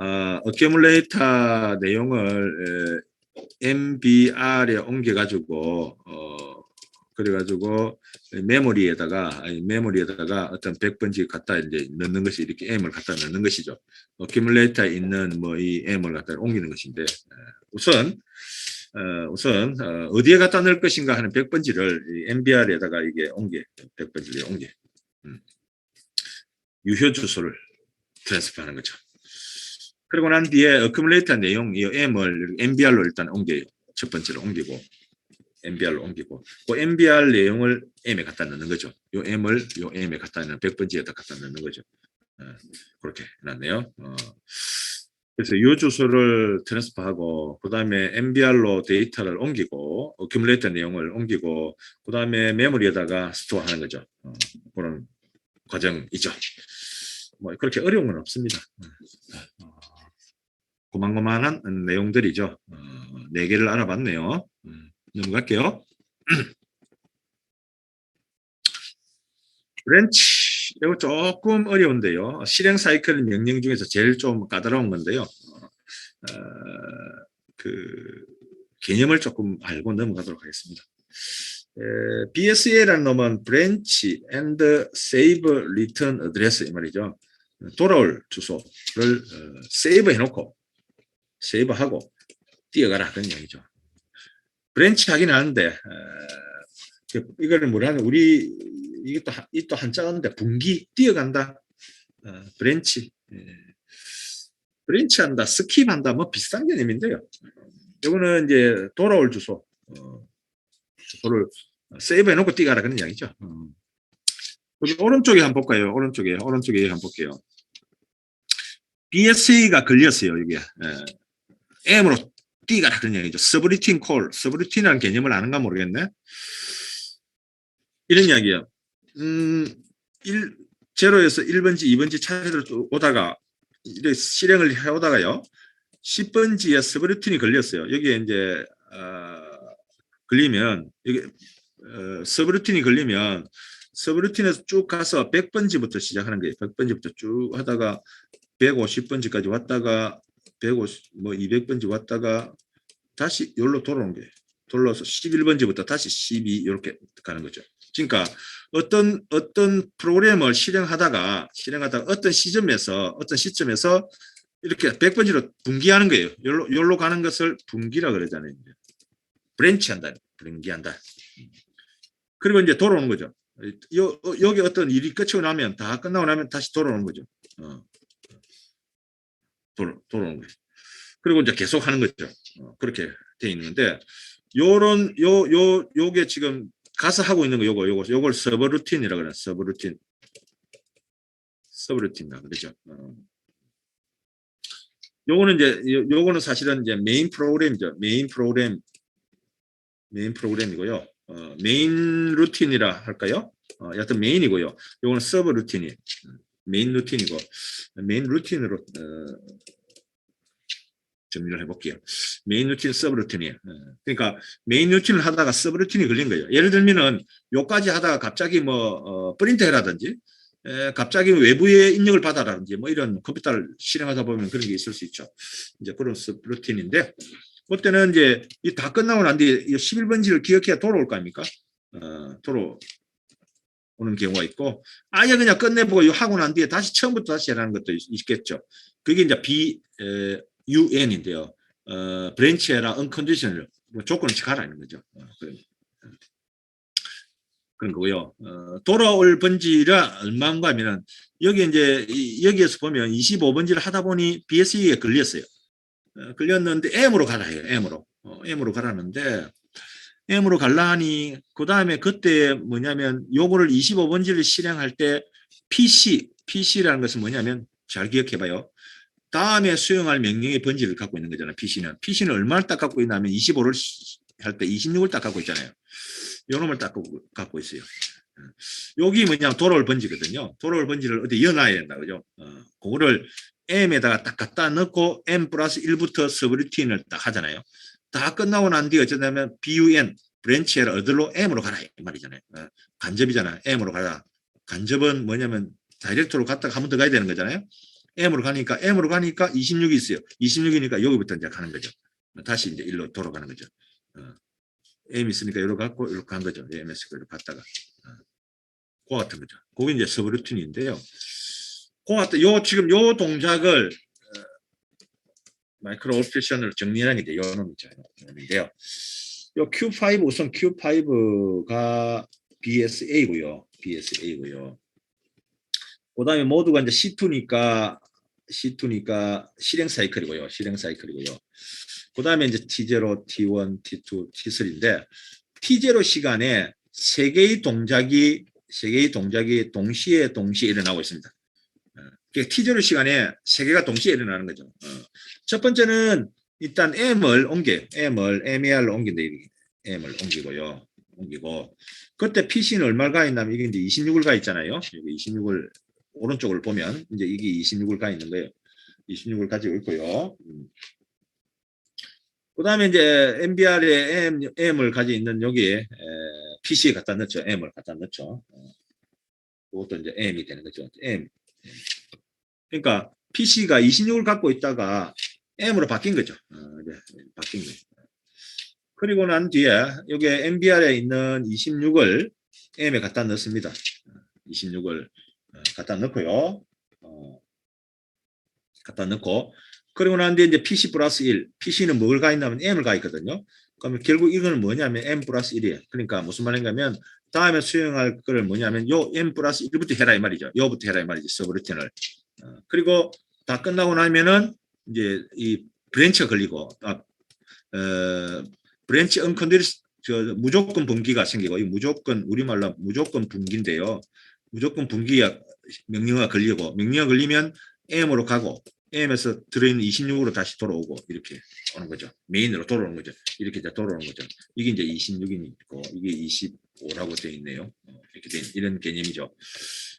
어큐뮬레이터 내용을 MBR에 옮겨가지고 그래가지고 메모리에다가 어떤 100번지 갖다 이제 넣는 것이 이렇게 M을 갖다 넣는 것이죠. 어큐뮬레이터에 있는 뭐 이 M을 갖다 옮기는 것인데 우선 어디에 갖다 넣을 것인가 하는 100번지를 MBR에다가 이게 100번지를 옮겨 유효 주소를 트랜스퍼하는 거죠. 그리고 난 뒤에 어큐뮬레이터 내용 이 M을 MBR로 일단 옮겨요. 첫 번째로 옮기고 MBR로 옮기고 그 MBR 내용을 M에 갖다 넣는 거죠. 요 M을 요 M에 갖다 넣는 100번지에다 갖다 넣는 거죠. 그렇게 해놨네요. 그래서 이 주소를 트랜스퍼하고 그 다음에 MBR로 데이터를 옮기고 어큐뮬레이터 내용을 옮기고 그 다음에 메모리에다가 스토어하는 거죠. 그런 과정이죠. 뭐 그렇게 어려운 건 없습니다. 고만고만한 내용들이죠. 4개를 알아봤네요. 넘어갈게요. 브랜치 이거 조금 어려운데요. 실행 사이클 명령 중에서 제일 좀 까다로운 건데요. 그 개념을 조금 알고 넘어가도록 하겠습니다. BSA라는 놈은 branch and save return address 이 말이죠. 돌아올 주소를 세이브 해놓고 세이브하고 뛰어가라 그런 얘기죠. 브랜치 하긴 하는데 이거를 뭐라 하는 우리 이게 또 한자인데 분기 뛰어간다. 브랜치 한다 스킵한다 뭐 비슷한 개념인데요. 이거는 이제 돌아올 주소를 세이브 해놓고 뛰어가라 그런 이야기죠. 여기 오른쪽에 한번 볼까요? 오른쪽에 한번 볼게요. BSA가 걸렸어요. 이게 M으로 뛰어가라 그런 얘기죠. 서브루틴 콜, 서브루틴이라는 개념을 아는가 모르겠네. 이런 이야기예요. 0에서 1번지, 2번지 차례로 오다가 실행을 해오다가요. 10번지에 서브루틴이 걸렸어요. 여기에 이제 걸리면 여기 서브루틴이 걸리면 서브루틴에서 쭉 가서 100번지부터 시작하는 거예요. 100번지부터 쭉 하다가 150번지까지 왔다가 150, 뭐 200번지 왔다가 다시 여기로 돌아오는 거예요. 돌아서 11번지부터 다시 12 이렇게 가는 거죠. 그러니까 어떤 프로그램을 실행하다가 어떤 시점에서 이렇게 100번지로 분기하는 거예요. 여기로 가는 것을 분기라 그러잖아요. 브랜치한다. 분기한다. 그리고 이제 돌아오는 거죠. 여기 어떤 일이 끝이고 나면 다 끝나고 나면 다시 돌아오는 거죠. 돌아오는 거죠. 그리고 이제 계속 하는 거죠. 그렇게 돼 있는데 요게 지금 가서 하고 있는 거 요걸 서브루틴이라 그래요. 서브루틴이라 그러죠. 요거는 이제 요거는 사실은 이제 메인 프로그램이죠. 메인 프로그램이고요. 메인 루틴이라 할까요? 여하튼 메인이고요. 요거는 서브 루틴이 메인 루틴이고 메인 루틴으로 정리를 해볼게요. 메인 루틴, 서브 루틴이에요. 그러니까 메인 루틴을 하다가 서브 루틴이 걸린 거예요. 예를 들면은 요까지 하다가 갑자기 뭐 프린트 해라든지 갑자기 외부의 입력을 받아라든지 뭐 이런 컴퓨터를 실행하다 보면 그런 게 있을 수 있죠. 이제 그런 서브 루틴인데 그때는 이제 이 다 끝나고 난 뒤에 11번지를 기억해야 돌아올 거 아닙니까? 돌아오는 경우가 있고 아예 그냥 끝내보고 하고 난 뒤에 다시 처음부터 다시 해라는 것도 있겠죠. 그게 이제 BUN인데요. 브랜치해라 unconditional 뭐 조건을 지켜라는 거죠. 그런 거고요. 돌아올 번지가 얼마인가 하면은 여기 이제 여기에서 보면 25번지를 하다 보니 BSE에 걸렸어요. 걸렸는데 M으로 가라 해요. M으로 가라는데 M으로 갈라 하니 그 다음에 그때 뭐냐면 요거를 25번지를 실행할 때 PC라는 것은 뭐냐면 잘 기억해봐요. 다음에 수용할 명령의 번지를 갖고 있는 거잖아요. PC는 얼마를 딱 갖고 있냐면 25를 할 때 26을 딱 갖고 있잖아요. 요 놈을 딱 갖고 있어요. 여기 뭐냐 돌아올 번지거든요. 돌아올 번지를 어디 이어놔야 된다. 그죠? 그거를 M에다가 딱 갖다 넣고 M 플러스 1부터 서브루틴을 딱 하잖아요. 다 끝나고 난 뒤에 어쩌냐면 BUN, 브랜치에라 어디로 M으로 가라 이 말이잖아요. 간접이잖아. M으로 가라. 간접은 뭐냐면 다이렉트로 갔다가 한 번 더 가야 되는 거잖아요. M으로 가니까 26이 있어요. 26이니까 여기부터 이제 가는 거죠. 다시 이제 일로 돌아가는 거죠. M 있으니까 이렇게 갖고 이렇게 간 거죠. MS가 이렇게 갔다가. 그 같은 거죠. 그게 이제 서브루틴인데요. 그 같은 지금 요 동작을 마이크로 오퍼레이션을 정리하는 게 요 놈인데요. 요 Q5 우선 Q5가 BSA고요. 그다음에 모두가 이제 C2니까 실행 사이클이고요. 그다음에 이제 T0, T1, T2, T3인데 T0 시간에 세 개의 동작이 동시에 일어나고 있습니다. T0 시간에 세 개가 동시에 일어나는 거죠. 첫 번째는 일단 MER로 옮긴다. M을 옮기고 그때 PC는 얼마를 가 있냐면 이게 이제 26을 가 있잖아요. 여기 26을 오른쪽을 보면 이제 이게 26을 가 있는 거예요. 26을 가지고 있고요. 그 다음에 이제 MBR에 M을 가지고 있는 여기에 PC에 갖다 넣죠. M을 갖다 넣죠. 그것도 이제 M이 되는 거죠. M. 그러니까 PC가 26을 갖고 있다가 M으로 바뀐 거죠. 바뀐 거죠. 그리고 난 뒤에 여기 MBR에 있는 26을 M에 갖다 넣습니다. 26을 갖다 넣고요. 갖다 넣고 그리고 난 뒤에 이제 PC 플러스 1. PC는 뭘 가 있냐면 M을 가 있거든요. 그러면 결국 이거는 뭐냐면 M 플러스 1이에요. 그러니까 무슨 말인가면 다음에 수행할 거를 뭐냐면 요 M 플러스 1부터 해라 이 말이죠. 요부터 해라 이 말이죠. 서브루틴을. 그리고 다 끝나고 나면은 이제 이 브랜치가 걸리고 브랜치 언컨디션 무조건 분기가 생기고 이 무조건 우리말로 무조건 분기인데요. 무조건 분기가 명령어가 걸리면 M으로 가고 M에서 들어있는 26으로 다시 돌아오고 이렇게 오는 거죠. 메인으로 돌아오는 거죠. 이렇게 돌아오는 거죠. 이게 이제 26이고 이게 25라고 되어 있네요. 이렇게 된 이런 개념이죠.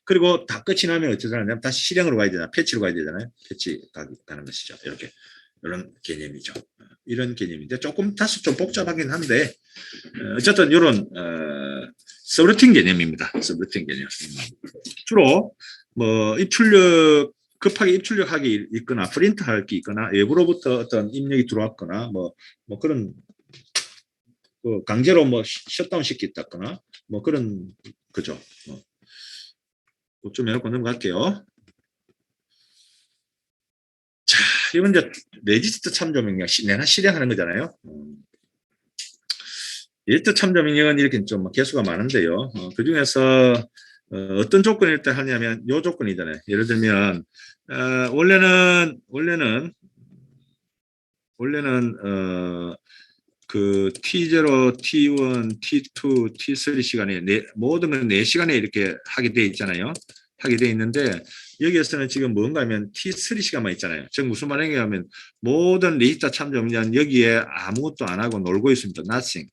그리고 다 끝이 나면 어쩌잖아요. 다시 실행으로 가야 되나 패치로 가야 되잖아요. 패치 가는 것이죠. 이렇게 이런 개념이죠. 이런 개념인데 조금 다소 좀 복잡하긴 한데 어쨌든 이런 서브루틴 개념입니다. 서브루틴 개념. 주로 뭐 입출력 급하게 입출력하기 있거나 프린트 할 게 있거나 외부로부터 어떤 입력이 들어왔거나 뭐 그런 강제로 뭐 셧다운 시켰다거나 뭐 그런 거죠. 좀 해놓고 넘어갈게요. 자, 이건 이제 레지스트 참조 명령 내가 실행하는 거잖아요. 데이터 참조 명령은 이렇게 좀 개수가 많은데요. 그 중에서 어떤 조건일 때 하냐면 요 조건이잖아요. 예를 들면 원래는 그 T0, T1, T2, T3 시간에 모든 건 4시간에 이렇게 하게 돼 있잖아요. 하게 돼 있는데 여기에서는 지금 뭔가 하면 T3 시간만 있잖아요. 즉 무슨 말이냐면 모든 데이터 참조 명령은 여기에 아무것도 안 하고 놀고 있습니다. Nothing.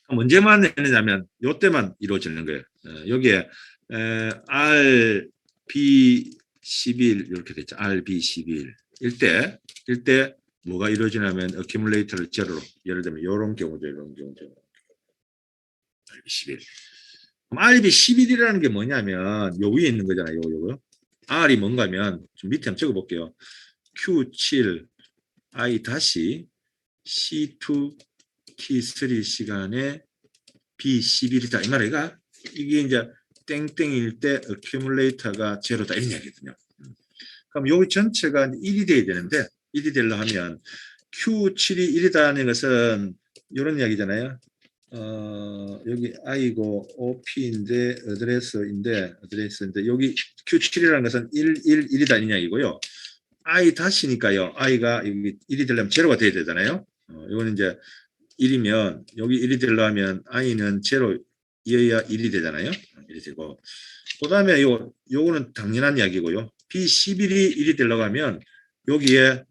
언제만 되느냐면 요때만 이루어지는 거예요. 여기에 R, B 11 이렇게 됐죠. R, B 11 일때 뭐가 이루어지냐면 어큐뮬레이터를 제로로 예를 들면 이런 경우죠. 이런 경우죠. RB 11. 그럼 RB 11이라는 게 뭐냐면 요 위에 있는 거잖아요. 요거. R이 뭔가면 좀 밑에 한번 적어볼게요. Q7 I 다시 C2 T3 시간에 B11이다. 이 말이가 이게 이제 땡땡일 때 어큐뮬레이터가 제로다 이런 얘기거든요. 그럼 여기 전체가 1이 돼야 되는데 1이 되려 하면 Q7이 1이다는 것은 이런 이야기잖아요. 여기 I고 OP인데 어드레스인데 여기 Q7이라는 것은 1이다 이 이야기고요. I 다시니까요. I가 여기 1이 되려면 제로가 돼야 되잖아요. 이거는 이제 1이면 여기 1이 되려면 i는 제로이어야 1이 되잖아요. 1이 되고 그다음에 요거는 당연한 이야기고요. B11이 1이 되려고 하면 여기에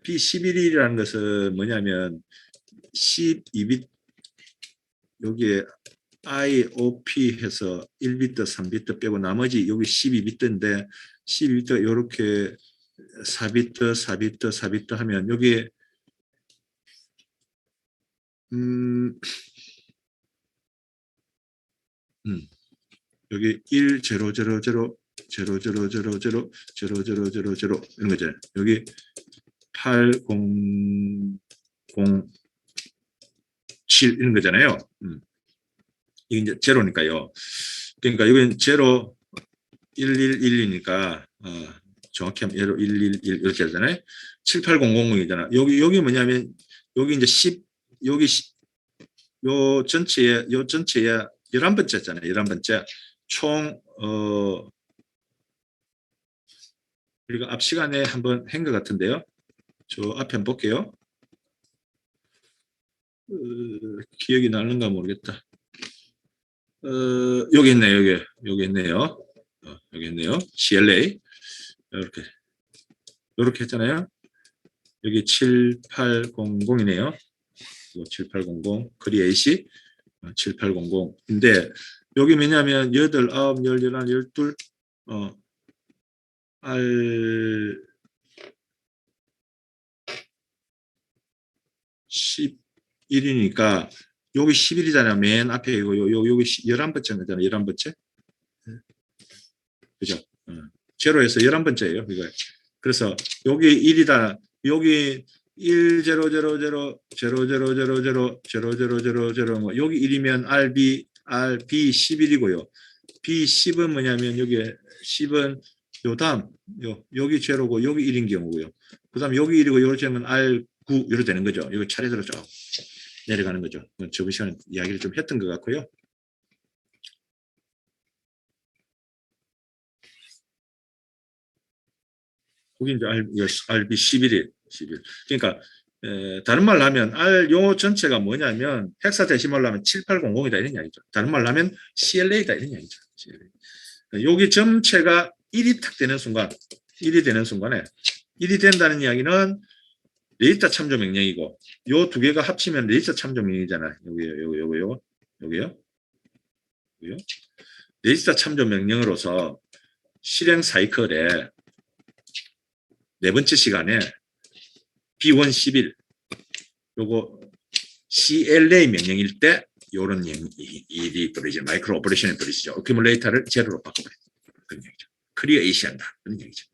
B11이라는 것은 뭐냐면 12비트 여기에 IOP 해서 1비트, 3비트 빼고 나머지 여기 12비트인데 12비트가 이렇게 4비트, 4비트, 4비트 하면 여기에 여기 1, 0, 0, 0, 0, 0, 0, 0, 0, 0, 0, 0, 0 이런 거죠. 여기 8, 0, 0, 7 이런 거잖아요. 이게 이제 제로니까요. 그러니까 여기는 제로 1, 1, 1이니까 정확히 하면 예로 1, 1, 1 이렇게 하잖아요. 7, 8, 0, 0, 0이잖아. 여기 뭐냐면 여기 이제 10 여기 요 전체에 11번째잖아요. 11번째 총 우리가 앞 시간에 한번 한 것 같은데요. 저 앞에 한번 볼게요. 기억이 나는가 모르겠다. 여기 있네요. 여기 있네요. 여기 있네요. CLA 이렇게 했잖아요. 여기 7800이네요. 7800 크리에이시 7800인데 여기 뭐냐면 8, 9, 10, 11, 12 R 11이니까 여기 11이잖아요. 맨 앞에 이거 여기 11번째 거잖아요. 11번째. 그죠? 제로에서 11번째예요. 이거. 그래서 여기 1이다. 여기 1, 0, 0, 0, 0, 0, 0, 0, 0, 0, 0, 0, 뭐 여기 1이면 RB 11이고요. B10은 뭐냐면 여기 10은 요 다음 여기 제로고 여기 1인 경우고요. 그다음 여기 1이고 여기 제로면 R9 이렇게 되는 거죠. 여기 차례대로 쭉 내려가는 거죠. 저번 시간에 이야기를 좀 했던 것 같고요. 거기 이제 RB 11일. 그러니까 다른 말로 하면 요 전체가 뭐냐면 헥사데시말로 하면 7800이다 이런 이야기죠. 다른 말로 하면 CLA다 이런 이야기죠. CLA. 여기 전체가 1이 탁 되는 순간 1이 되는 순간에 1이 된다는 이야기는 데이터 참조 명령이고 요 두 개가 합치면 데이터 참조 명령이잖아요. 여기요. 여기요. 데이터 참조 명령으로서 실행 사이클에 네 번째 시간에 B1 11 요거 CLA 명령일 때 요런 일이 벌어지죠. 마이크로 오퍼레이션이 벌어지죠. 어큐뮬레이터를 제로로 바꿔버려요. 그런 얘기죠. 크리에이시한다. 그런 얘기죠.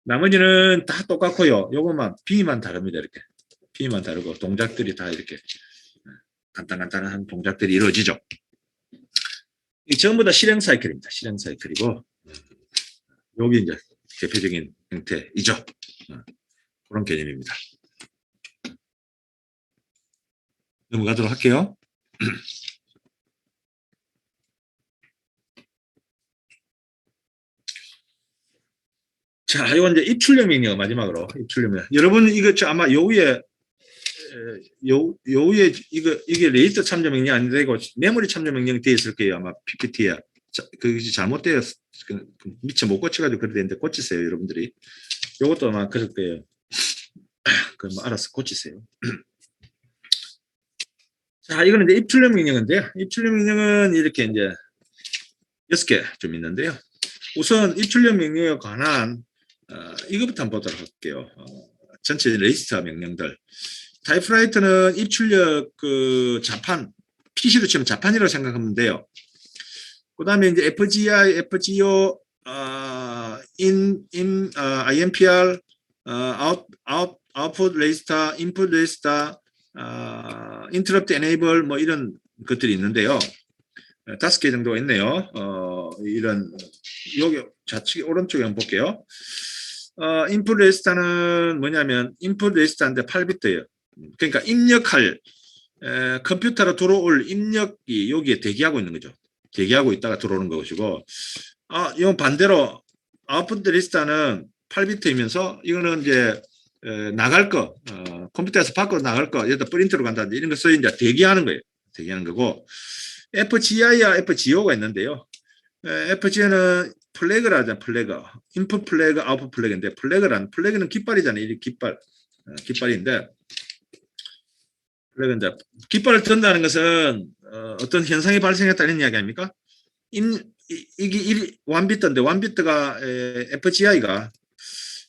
나머지는 다 똑같고요. 요것만 B만 다릅니다. 이렇게 B만 다르고 동작들이 다 이렇게 간단한 동작들이 이루어지죠. 이 전부 다 실행 사이클입니다. 실행 사이클이고 여기 이제 대표적인 형태이죠. 그런 개념입니다. 넘어가도록 할게요. 자, 이건 이제 입출력 명령 마지막으로 입출력 명령. 여러분 이거 아마 요 위에 요 위에 이게 레이터 참조 명령이 안 되고 메모리 참조 명령이 되어 있을 거예요. 아마 PPT에. 그 잘못되어 미처 못 고쳐가지고 그래 되는데 고치세요, 여러분들이. 요것도 아마 그럴 거예요. 그 뭐 알아서 고치세요. 자, 이거는 이제 입출력 명령인데요. 입출력 명령은 이렇게 이제 6개 좀 있는데요. 우선 입출력 명령에 관한 이것부터 한번 보도록 할게요. 전체 레지스터 명령들. 타이프라이터는 입출력 그 자판, PC로 치면 자판이라고 생각하면 돼요. 그 다음에 이제 FGI, FGO, IMPR, output register, input register, interrupt enable 뭐 이런 것들이 있는데요. 5개 정도가 있네요. 이런 여기 좌측 오른쪽에 한번 볼게요. 인풋 레지스터는 뭐냐면 인풋 레지스터인데 8비트예요. 그러니까 입력할 컴퓨터로 들어올 입력이 여기에 대기하고 있는 거죠. 대기하고 있다가 들어오는 것이고, 이건 반대로 아웃풋 레지스터는 8비트이면서 이거는 이제 나갈 거, 컴퓨터에서 밖으로 나갈 거, 여기다 프린트로 간다든지 이런 것을 이제 대기하는 거예요. 대기하는 거고, FGI와 FGO가 있는데요. FGO는 플래그라 하잖아요. 플래그. 인풋 플래그, 아웃풋 플래그인데, 플래그는 깃발이잖아요. 이 깃발. 깃발인데, 플래그 이제 깃발을 든다는 것은 어떤 현상이 발생했다는 이야기 아닙니까? 이게 1비트인데, 1비트가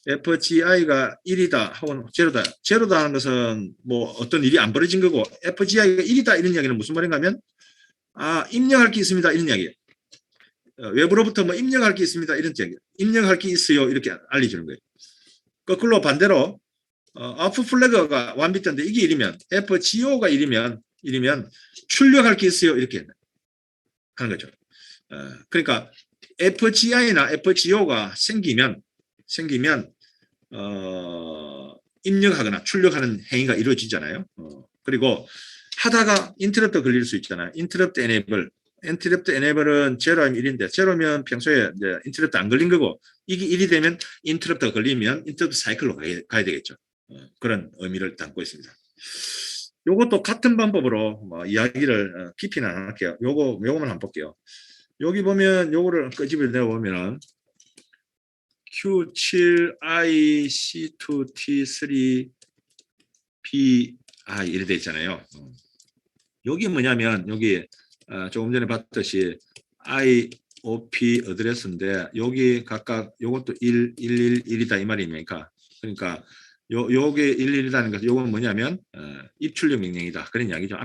FGI가 1이다 혹은 제로다. 제로다 하는 것은 뭐 어떤 일이 안 벌어진 거고, FGI가 1이다 이런 이야기는 무슨 말인가 하면, 입력할 게 있습니다 이런 이야기예요. 외부로부터 뭐 입력할 게 있습니다 이런 이야기예요. 입력할 게 있어요 이렇게 알려주는 거예요. 거꾸로 반대로 아웃풋 플래그가 1비트인데 이게 1이면, FGO가 1이면 출력할 게 있어요 이렇게 하는 거죠. 그러니까 FGI나 FGO가 생기면 입력하거나 출력하는 행위가 이루어지잖아요. 그리고 하다가 인터럽트 걸릴 수 있잖아요. 인터럽트 에네이블은 제로면 1인데, 제로면 평소에 이제 인터럽트 안 걸린 거고, 이게 1이 되면 인터럽트가 걸리면 인터럽트 사이클로 가야 되겠죠. 그런 의미를 담고 있습니다. 요것도 같은 방법으로 뭐 이야기를 깊이는 안 할게요. 요거만 한번 볼게요. 여기 보면 요거를 끄집어 내보면은 Q7I C2T3 BI 이렇게 돼 있잖아요. 여기 뭐냐면 여기 조금 전에 봤듯이 IOP 어드레스인데 여기 각각 요것도 111이다 이 말입니까? 그러니까 요게 111이라는 것은 요건 뭐냐면 입출력 명령이다 그런 이야기죠.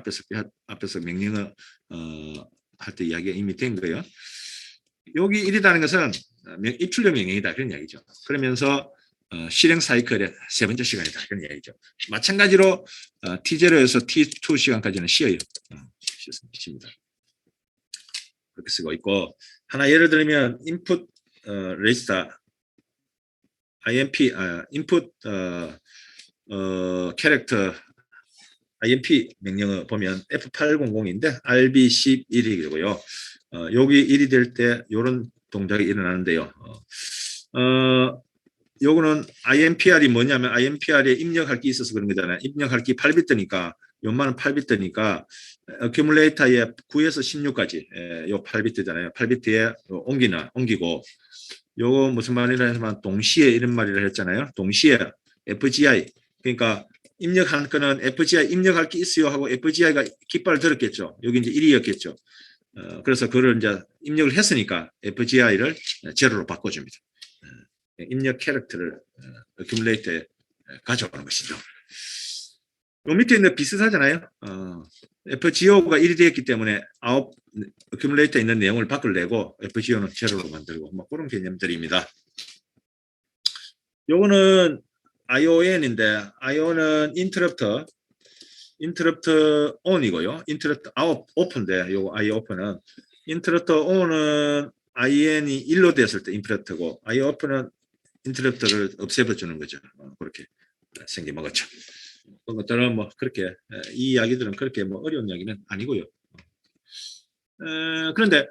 앞에서 명령을 할 때 이야기가 이미 된 거예요. 여기 1이라는 것은 입출력 명령이다 그런 이야기죠. 그러면서 실행 사이클의 세 번째 시간이다 그런 이야기죠. 마찬가지로 T0에서 T2 시간까지는 쉬어요. 쉽습니다. 그렇게 쓰고 있고, 하나 예를 들면 인풋 레지스터 IMP 인풋 캐릭터 IMP 명령을 보면 F800인데 RB11이고요. 여기 1이 될 때 이런 동작이 일어나는데요. 요거는 IMPR이 뭐냐면 IMPR에 입력할 게 있어서 그런 거잖아요. 입력할 게 8비트니까 요만은 8비트니까 어큐뮬레이터에 9에서 16까지 요 8비트잖아요. 8비트에 옮기고 요거 무슨 말이라 하면 동시에 이런 말이라 했잖아요. 동시에 FGI 그러니까 입력한 거는 FGI 입력할 게 있어요 하고 FGI가 깃발을 들었겠죠. 여기 이제 1이었겠죠. 그래서 그걸 이제 입력을 했으니까 FGI를 제로로 바꿔줍니다. 입력 캐릭터를 어큐뮬레이터에 가져오는 것이죠. 요 밑에 있는 비슷하잖아요. FGO가 1이 되었기 때문에 어큐뮬레이터에 있는 내용을 밖을 내고 FGO는 제로로 만들고 뭐 그런 개념들입니다. 요거는 ION인데 IO는 인터럽트 ON이고요. 인터럽트 오픈인데 요거 IO 오픈은 인터럽트 ON은 IN이 1로 됐을 때 인터럽트고 IO 오픈은 인터럽트를 없애버주는 거죠. 그렇게 생겨먹었죠. 그런 것들은 뭐 그렇게 이 이야기들은 그렇게 뭐 어려운 이야기는 아니고요. 그런데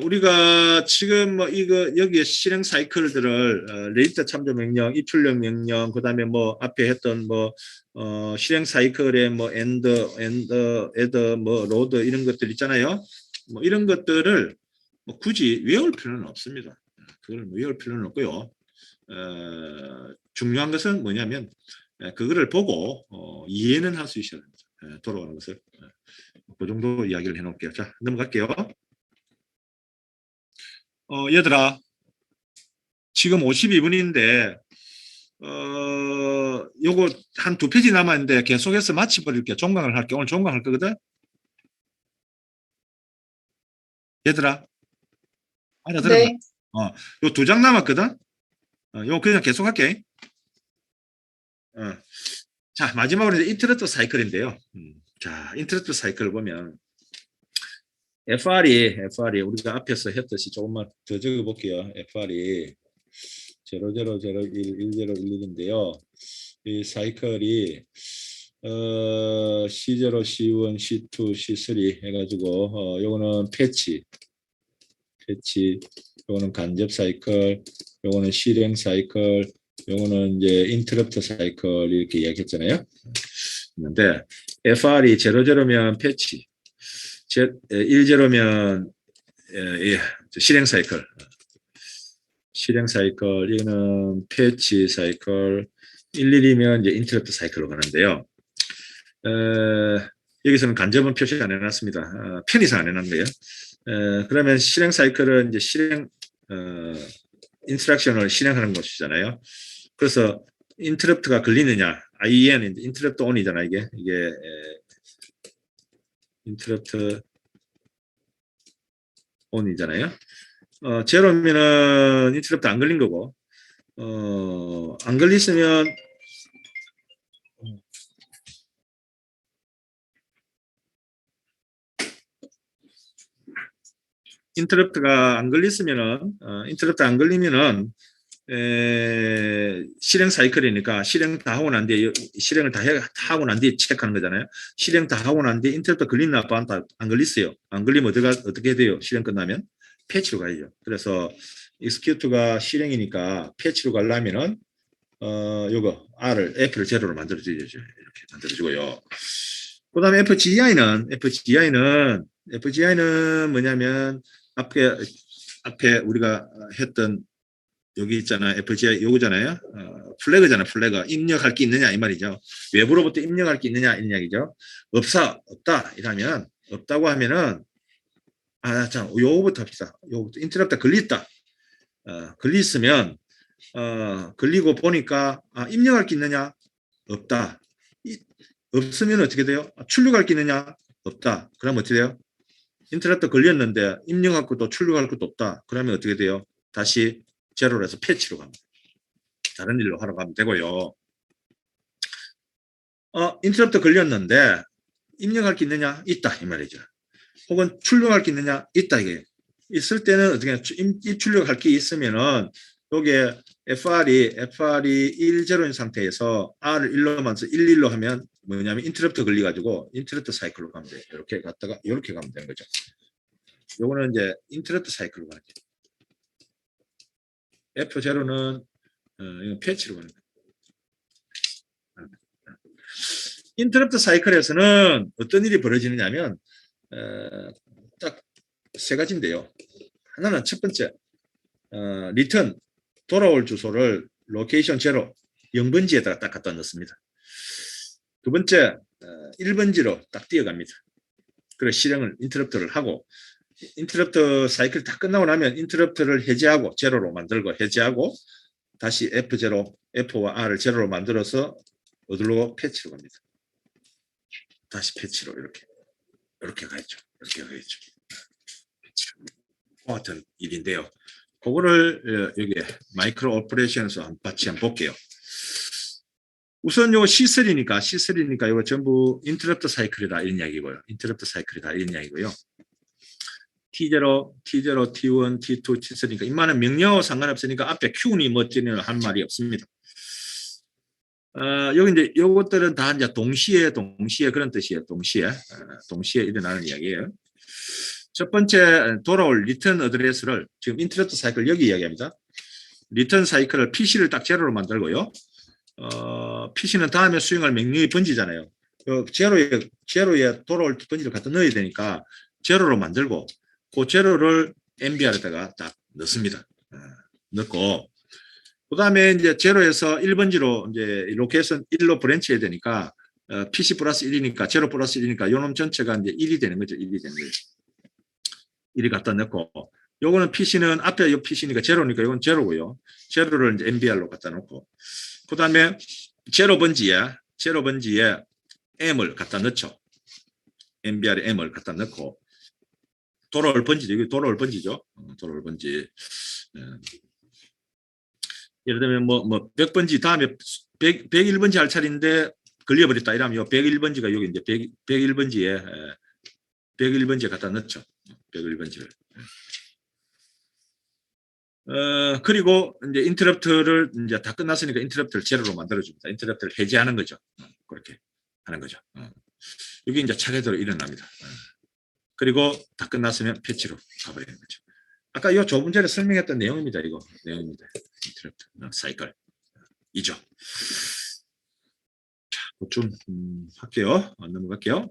우리가 지금 뭐 이거 여기에 실행 사이클들을 레이터 참조 명령, 입출력 명령, 그다음에 뭐 앞에 했던 뭐 실행 사이클의 뭐 애더 뭐 로드 이런 것들 있잖아요. 뭐 이런 것들을 뭐 굳이 외울 필요는 없습니다. 그걸 외울 필요는 없고요. 중요한 것은 뭐냐면 그거를 보고 이해는 할 수 있어야 됩니다. 돌아가는 것을. 그 정도 이야기를 해놓을게요. 자, 넘어갈게요. 얘들아, 지금 52분인데, 요거 한 2페이지 남았는데 계속해서 마치버릴게. 종강을 할게. 오늘 종강할 거거든? 얘들아, 알아들었나? 네. 요 2장 남았거든? 요 그냥 계속할게. 자, 마지막으로 이제 인터럽트 사이클인데요. 자, 인터럽트 사이클을 보면, FR이 우리가 앞에서 했듯이 조금만 더 적어볼게요. FR이 0001, 1011인데요. 이 사이클이 C0, C1, C2, C3 해가지고 요거는 패치, 요거는 간접 사이클, 요거는 실행 사이클, 요거는 이제 인터럽트 사이클 이렇게 이야기했잖아요. 근데 FR이 00면 패치, 10면 실행 사이클, 이거는 패치 사이클, 112면 이제 인터럽트 사이클로 가는데요. 여기서는 간접은 표시 안 해놨습니다. 편의상 안 해놨네요. 그러면 실행 사이클은 이제 인스트럭션을 실행하는 것이잖아요. 그래서 인터럽트가 걸리느냐, IEN, 인터럽트 온이잖아, 이게 인터럽트 온이잖아요. 제로면은 인터럽트 안 걸린 거고, 안 걸렸으면 인터럽트가 안 걸렸으면은 인터럽트 안 걸리면은 실행 사이클이니까 실행 다 하고 난 뒤에 실행을 다 하고 난 뒤에 체크하는 거잖아요. 실행 다 하고 난 뒤에 인터럽트 걸리나 안 걸렸어요. 안 걸리면 어떻게 돼요? 실행 끝나면 패치로 가야죠. 그래서 execute가 실행이니까 패치로 가려면은 요거 F를 제로로 만들어주죠. 이렇게 만들어주고요. 그다음에 FGI는 뭐냐면 앞에 우리가 했던 여기 있잖아. FGI 요거잖아요. 플래그잖아. 플래그. 입력할 게 있느냐 이 말이죠. 외부로부터 입력할 게 있느냐 이 이야기죠. 없다. 이러면 없다고 하면은 자, 요거부터 합시다. 요거부터 인터럽트 걸렸다. 걸렸으면 걸리고 보니까 입력할 게 있느냐? 없다. 없으면 어떻게 돼요? 출력할 게 있느냐? 없다. 그러면 어떻게 돼요? 인터넷도 걸렸는데 입력할 것도 출력할 것도 없다. 그러면 어떻게 돼요? 다시 제로로 해서 패치로 갑니다. 다른 일로 하러 가면 되고요. 인터넷도 걸렸는데 입력할 게 있느냐? 있다. 이 말이죠. 혹은 출력할 게 있느냐? 있다. 이게 있을 때는 어떻게 출력할 게 있으면은 요게 FR이 10인 상태에서 R을 1로만 써 11로 하면 뭐냐면 인터럽트 걸려가지고 인터럽트 사이클로 가면 돼요. 이렇게 갔다가 이렇게 가면 되는 거죠. 요거는 이제 인터럽트 사이클로 가는 거죠. F0는 이건 패치로 가는 거예요. 인터럽트 사이클에서는 어떤 일이 벌어지느냐면 딱 세 가지인데요. 하나는 첫 번째 리턴 돌아올 주소를 로케이션 제로 0번지에다가 딱 갖다 넣습니다. 두 번째 1번지로 딱 뛰어갑니다. 그래서 실행을 인터럽트를 하고 인터럽트 사이클 다 끝나고 나면 인터럽트를 해제하고 제로로 만들고 해제하고 다시 F0, F와 R을 제로로 만들어서 어디로 패치로 갑니다. 다시 패치로 이렇게 가야죠. 패치로. 같은 일인데요. 그거를 여기 마이크로 오퍼레이션에서 같이 한번 볼게요. 우선 요 C3니까 이거 전부 인터럽트 사이클이다 이런 이야기고요. T0, T1, T2, T3니까 이만한 명령어 상관없으니까 앞에 Q니 뭐지는 한 말이 없습니다. 여기 이제 요것들은 다 이제 동시에 그런 뜻이에요. 동시에 일어나는 이야기예요. 첫 번째 돌아올 리턴 어드레스를 지금 인터럽트 사이클 여기 이야기합니다. 리턴 사이클을 PC를 딱 제로로 만들고요. PC는 다음에 수행할 명령이 번지잖아요. 제로에 돌아올 번지를 갖다 넣어야 되니까 제로로 만들고 그 제로를 MBR에다가 딱 넣습니다. 넣고 그 다음에 이제 제로에서 1번지로 이제 로케이션 1로 브랜치해야 되니까 PC 플러스 1이니까 제로 플러스 1이니까 요놈 전체가 이제 1이 되는 거죠. 1이 되는 거예요. 1이 갖다 넣고 요거는 PC는 앞에 요 PC니까 제로니까 요건 제로고요. 제로를 이제 MBR로 갖다 놓고 그 다음에 제로 번지에 M을 갖다 넣죠. MBR에 M을 갖다 넣고 돌아올 번지죠. 이게 돌아올 번지죠. 돌아올 번지. 예를 들면 뭐 100번지 다음에 101번지 할 차례인데 걸려버렸다 이러면 요 101번지가 여기 이제 101번지에 갖다 넣죠. 101번지를. 그리고 이제 인터럽트를 이제 다 끝났으니까 인터럽트를 제로로 만들어줍니다. 인터럽트를 해제하는 거죠. 그렇게 하는 거죠. 이게 이제 차례대로 일어납니다. 그리고 다 끝났으면 패치로 가버리는 거죠. 아까 이 좁은 전에 설명했던 내용입니다. 이거 내용입니다. 인터럽트 사이클 이죠. 자, 좀 할게요. 넘어갈게요.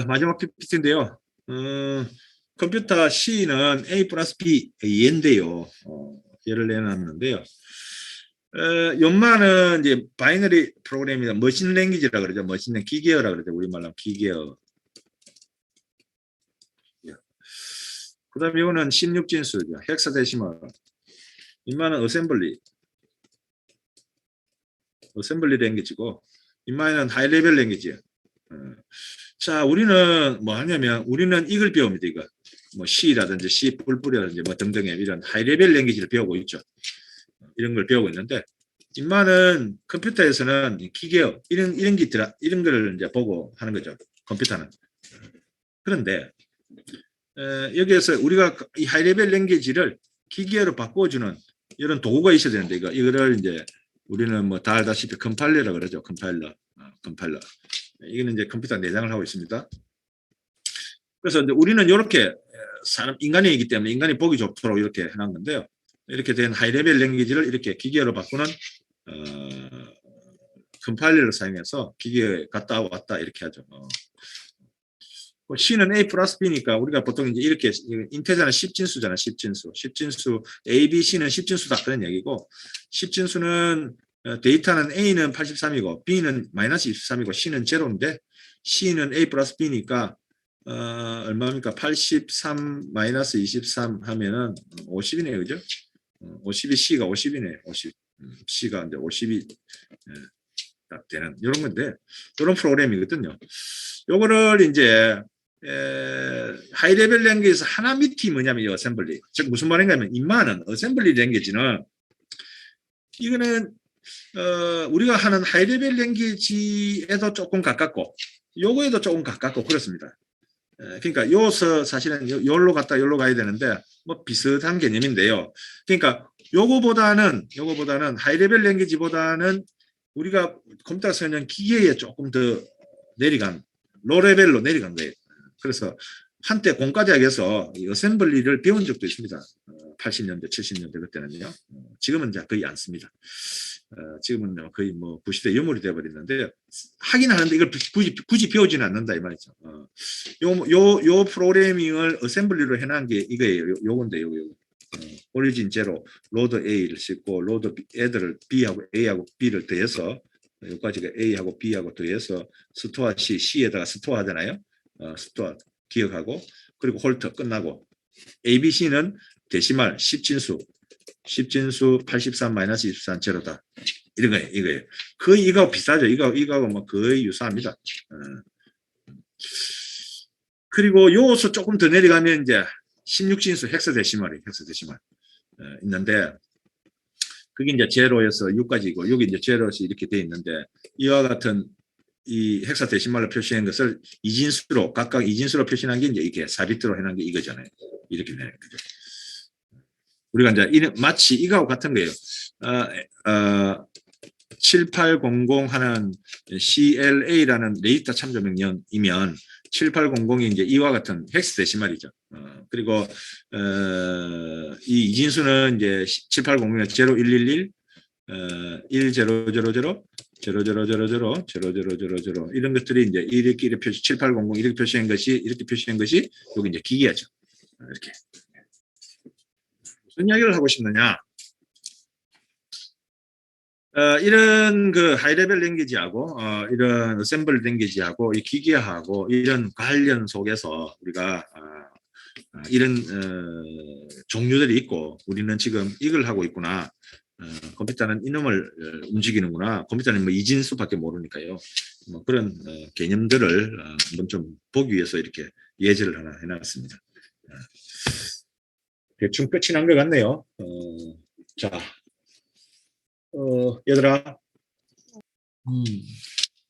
마지막 PPT인데요. 컴퓨터 C는 A 플러스 B 얘인데요. 얘를 내놨는데요. 연마는 이제 바이너리 프로그램이다. 머신 랭귀지라 그러죠. 머신 기계어라 그러죠. 우리말로 기계어. 그 다음에 이거는 16진수죠. 헥사데시멀. 인마는 어셈블리 랭귀지고 인마는 하이 레벨 랭귀지예요. 자, 우리는 뭐 하냐면 우리는 이걸 배웁니다. 이거 뭐 C라든지 C++이라든지 뭐 등등의 이런 하이 레벨 랭귀지를 배우고 있죠. 이런 걸 배우고 있는데 인마는 컴퓨터에서는 기계어 이런 게 있더라. 이런 걸 이제 보고 하는 거죠. 컴퓨터는. 그런데 여기에서 우리가 이 하이 레벨 랭귀지를 기계어로 바꿔주는 이런 도구가 있어야 되는데 이거를 이제 우리는 뭐 다 알다시피 컴파일러라 그러죠. 컴파일러. 이거는 이제 컴퓨터 내장을 하고 있습니다. 그래서 이제 우리는 이렇게 인간이기 때문에 인간이 보기 좋도록 이렇게 해놓은 건데요. 이렇게 된 하이 레벨 랭귀지를 이렇게 기계어로 바꾸는 컴파일러를 사용해서 기계에 갔다 왔다 이렇게 하죠. C는 A 플러스 B니까 우리가 보통 이제 이렇게 인테자는 10진수잖아. 10진수 A, B, C는 10진수다 그런 얘기고 10진수는 데이터는 A는 83이고 B는 마이너스 23이고 C는 제로인데 C는 A 플러스 B니까 얼마입니까? 83 마이너스 23 하면은 50이네요. 그죠? 50이 C가 50이네. 50. C가 이제 50이 딱 되는 이런 건데 이런 프로그램이거든요. 요거를 이제 하이 레벨 랭귀지에서 하나 밑이 뭐냐면 이 어셈블리. 즉 무슨 말인가 하면 인마는 어셈블리 랭귀지는 이거는 우리가 하는 하이 레벨 랭귀지에도 조금 가깝고 요거에도 조금 가깝고 그렇습니다. 그러니까 요서 사실은 요로 갔다 요로 가야 되는데 뭐 비슷한 개념인데요. 그러니까 요거보다는 하이 레벨 랭귀지보다는 우리가 컴퓨터 쓰는 기계에 조금 더 내려간 로 레벨로 내려간 거예요. 그래서 한때 공과대학에서 어셈블리를 배운 적도 있습니다. 80년대, 70년대 그때는요. 지금은 이제 거의 안 씁니다. 지금은 거의 뭐 부시대 유물이 되어버렸는데 하긴 하는데 이걸 굳이 배우지는 않는다 이 말이죠. 요 프로그래밍을 어셈블리로 해놓은 게 이거예요. 요건데 오리진 제로 로드 A를 싣고 로드 애들을 B하고 A하고 B를 더해서 여기까지가 A하고 B하고 더해서 스토어 C, C에다가 스토어 하잖아요. 스토어 기억하고 그리고 홀터 끝나고 ABC는 데시말 10진수 83 마이너스 23 제로다. 이런 거예요. 이거예요. 거의 이거하고 비슷하죠. 이거하고 뭐 거의 유사합니다. 그리고 요소 조금 더 내려가면 이제 16진수 헥사데시멀이 있는데 그게 이제 제로에서 6까지고 여기 이제 제로에서 이렇게 돼 있는데 이와 같은 이 헥사데시멀로 표시한 것을 각각 2진수로 표시한 게 이제 이게 4비트로 해놓은 게 이거잖아요. 이렇게 되는 거죠. 우리가 이제 마치 이거하고 같은 거예요. 7800 하는 CLA라는 데이터 참조 명령이면 7800이 이제 이와 같은 헥스데시말이죠. 그리고 이 이진수는 이제 7800은 0111 1000 0000 이런 것들이 이제 이렇게 표시 7800 이렇게 표시한 것이 여기 이제 기계죠. 이렇게 무슨 이야기를 하고 싶느냐? 이런 그 하이레벨 랭귀지하고 이런 어셈블 랭귀지하고 이 기계하고 이런 관련 속에서 우리가 이런 종류들이 있고 우리는 지금 이걸 하고 있구나. 컴퓨터는 이놈을 움직이는구나. 컴퓨터는 뭐 이진수밖에 모르니까요. 뭐 그런 개념들을 한번 좀 보기 위해서 이렇게 예제를 하나 해놨습니다. 대충 끝이 난 것 같네요. 자, 얘들아,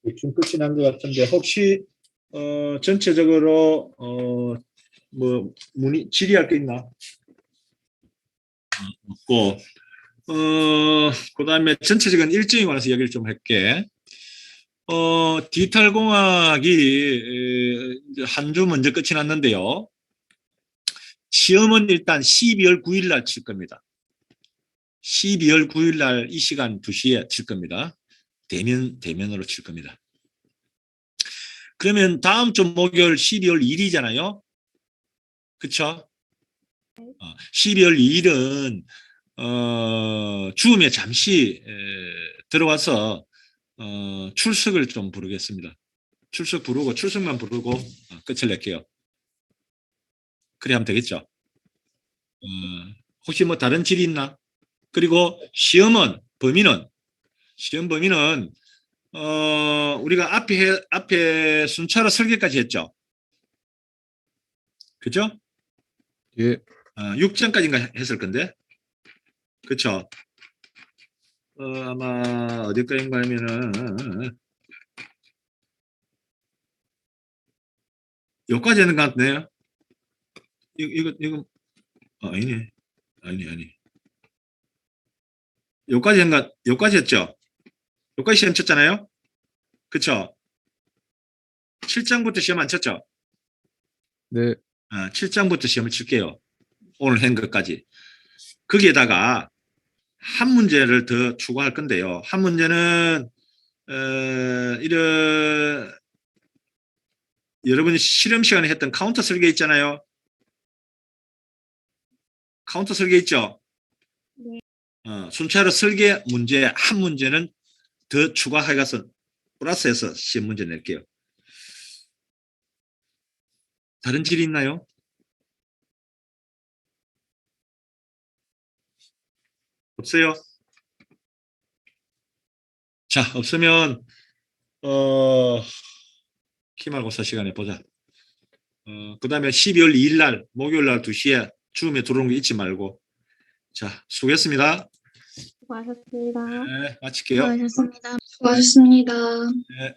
대충 끝이 난 것 같은데 혹시 전체적으로 뭐 질의할 게 있나? 없고. 그 다음에 전체적인 일정에 관해서 이야기를 좀 할게. 디지털 공학이 한 주 먼저 끝이 났는데요. 시험은 일단 12월 9일 날 칠 겁니다. 12월 9일 날 이 시간 2시에 칠 겁니다. 대면으로 칠 겁니다. 그러면 다음 주 목요일 12월 2일이잖아요. 그쵸? 12월 2일은 줌에 잠시 들어와서 출석을 좀 부르겠습니다. 출석 부르고 출석만 부르고 끝을 낼게요. 그래 하면 되겠죠. 혹시 뭐 다른 질의 있나? 그리고 시험 범위는 우리가 앞에 순차로 설계까지 했죠. 그죠? 예. 6장까지인가 했을 건데. 그쵸? 아마 어디까지인가 하면은 여기까지 하는 것 같네요. 이거 아니네. 아니. 여기까지 했죠? 여기까지 시험 쳤잖아요? 그쵸? 7장부터 시험 안 쳤죠? 네. 7장부터 시험을 칠게요. 오늘 한 것까지. 거기에다가 한 문제를 더 추가할 건데요. 한 문제는 이런 여러분이 실험 시간에 했던 카운터 설계 있잖아요. 카운터 설계 있죠? 네. 순차로 설계 문제 한 문제는 더 추가해가서 플러스해서 시험 문제 낼게요. 다른 질이 있나요? 없어요? 자, 없으면 기말고사 시간에 보자. 그 다음에 12월 2일 날 목요일 날 2시에 줌에 들어오는 거 잊지 말고. 자, 수고했습니다. 수고하셨습니다. 네, 마칠게요. 수고하셨습니다. 수고하셨습니다. 네.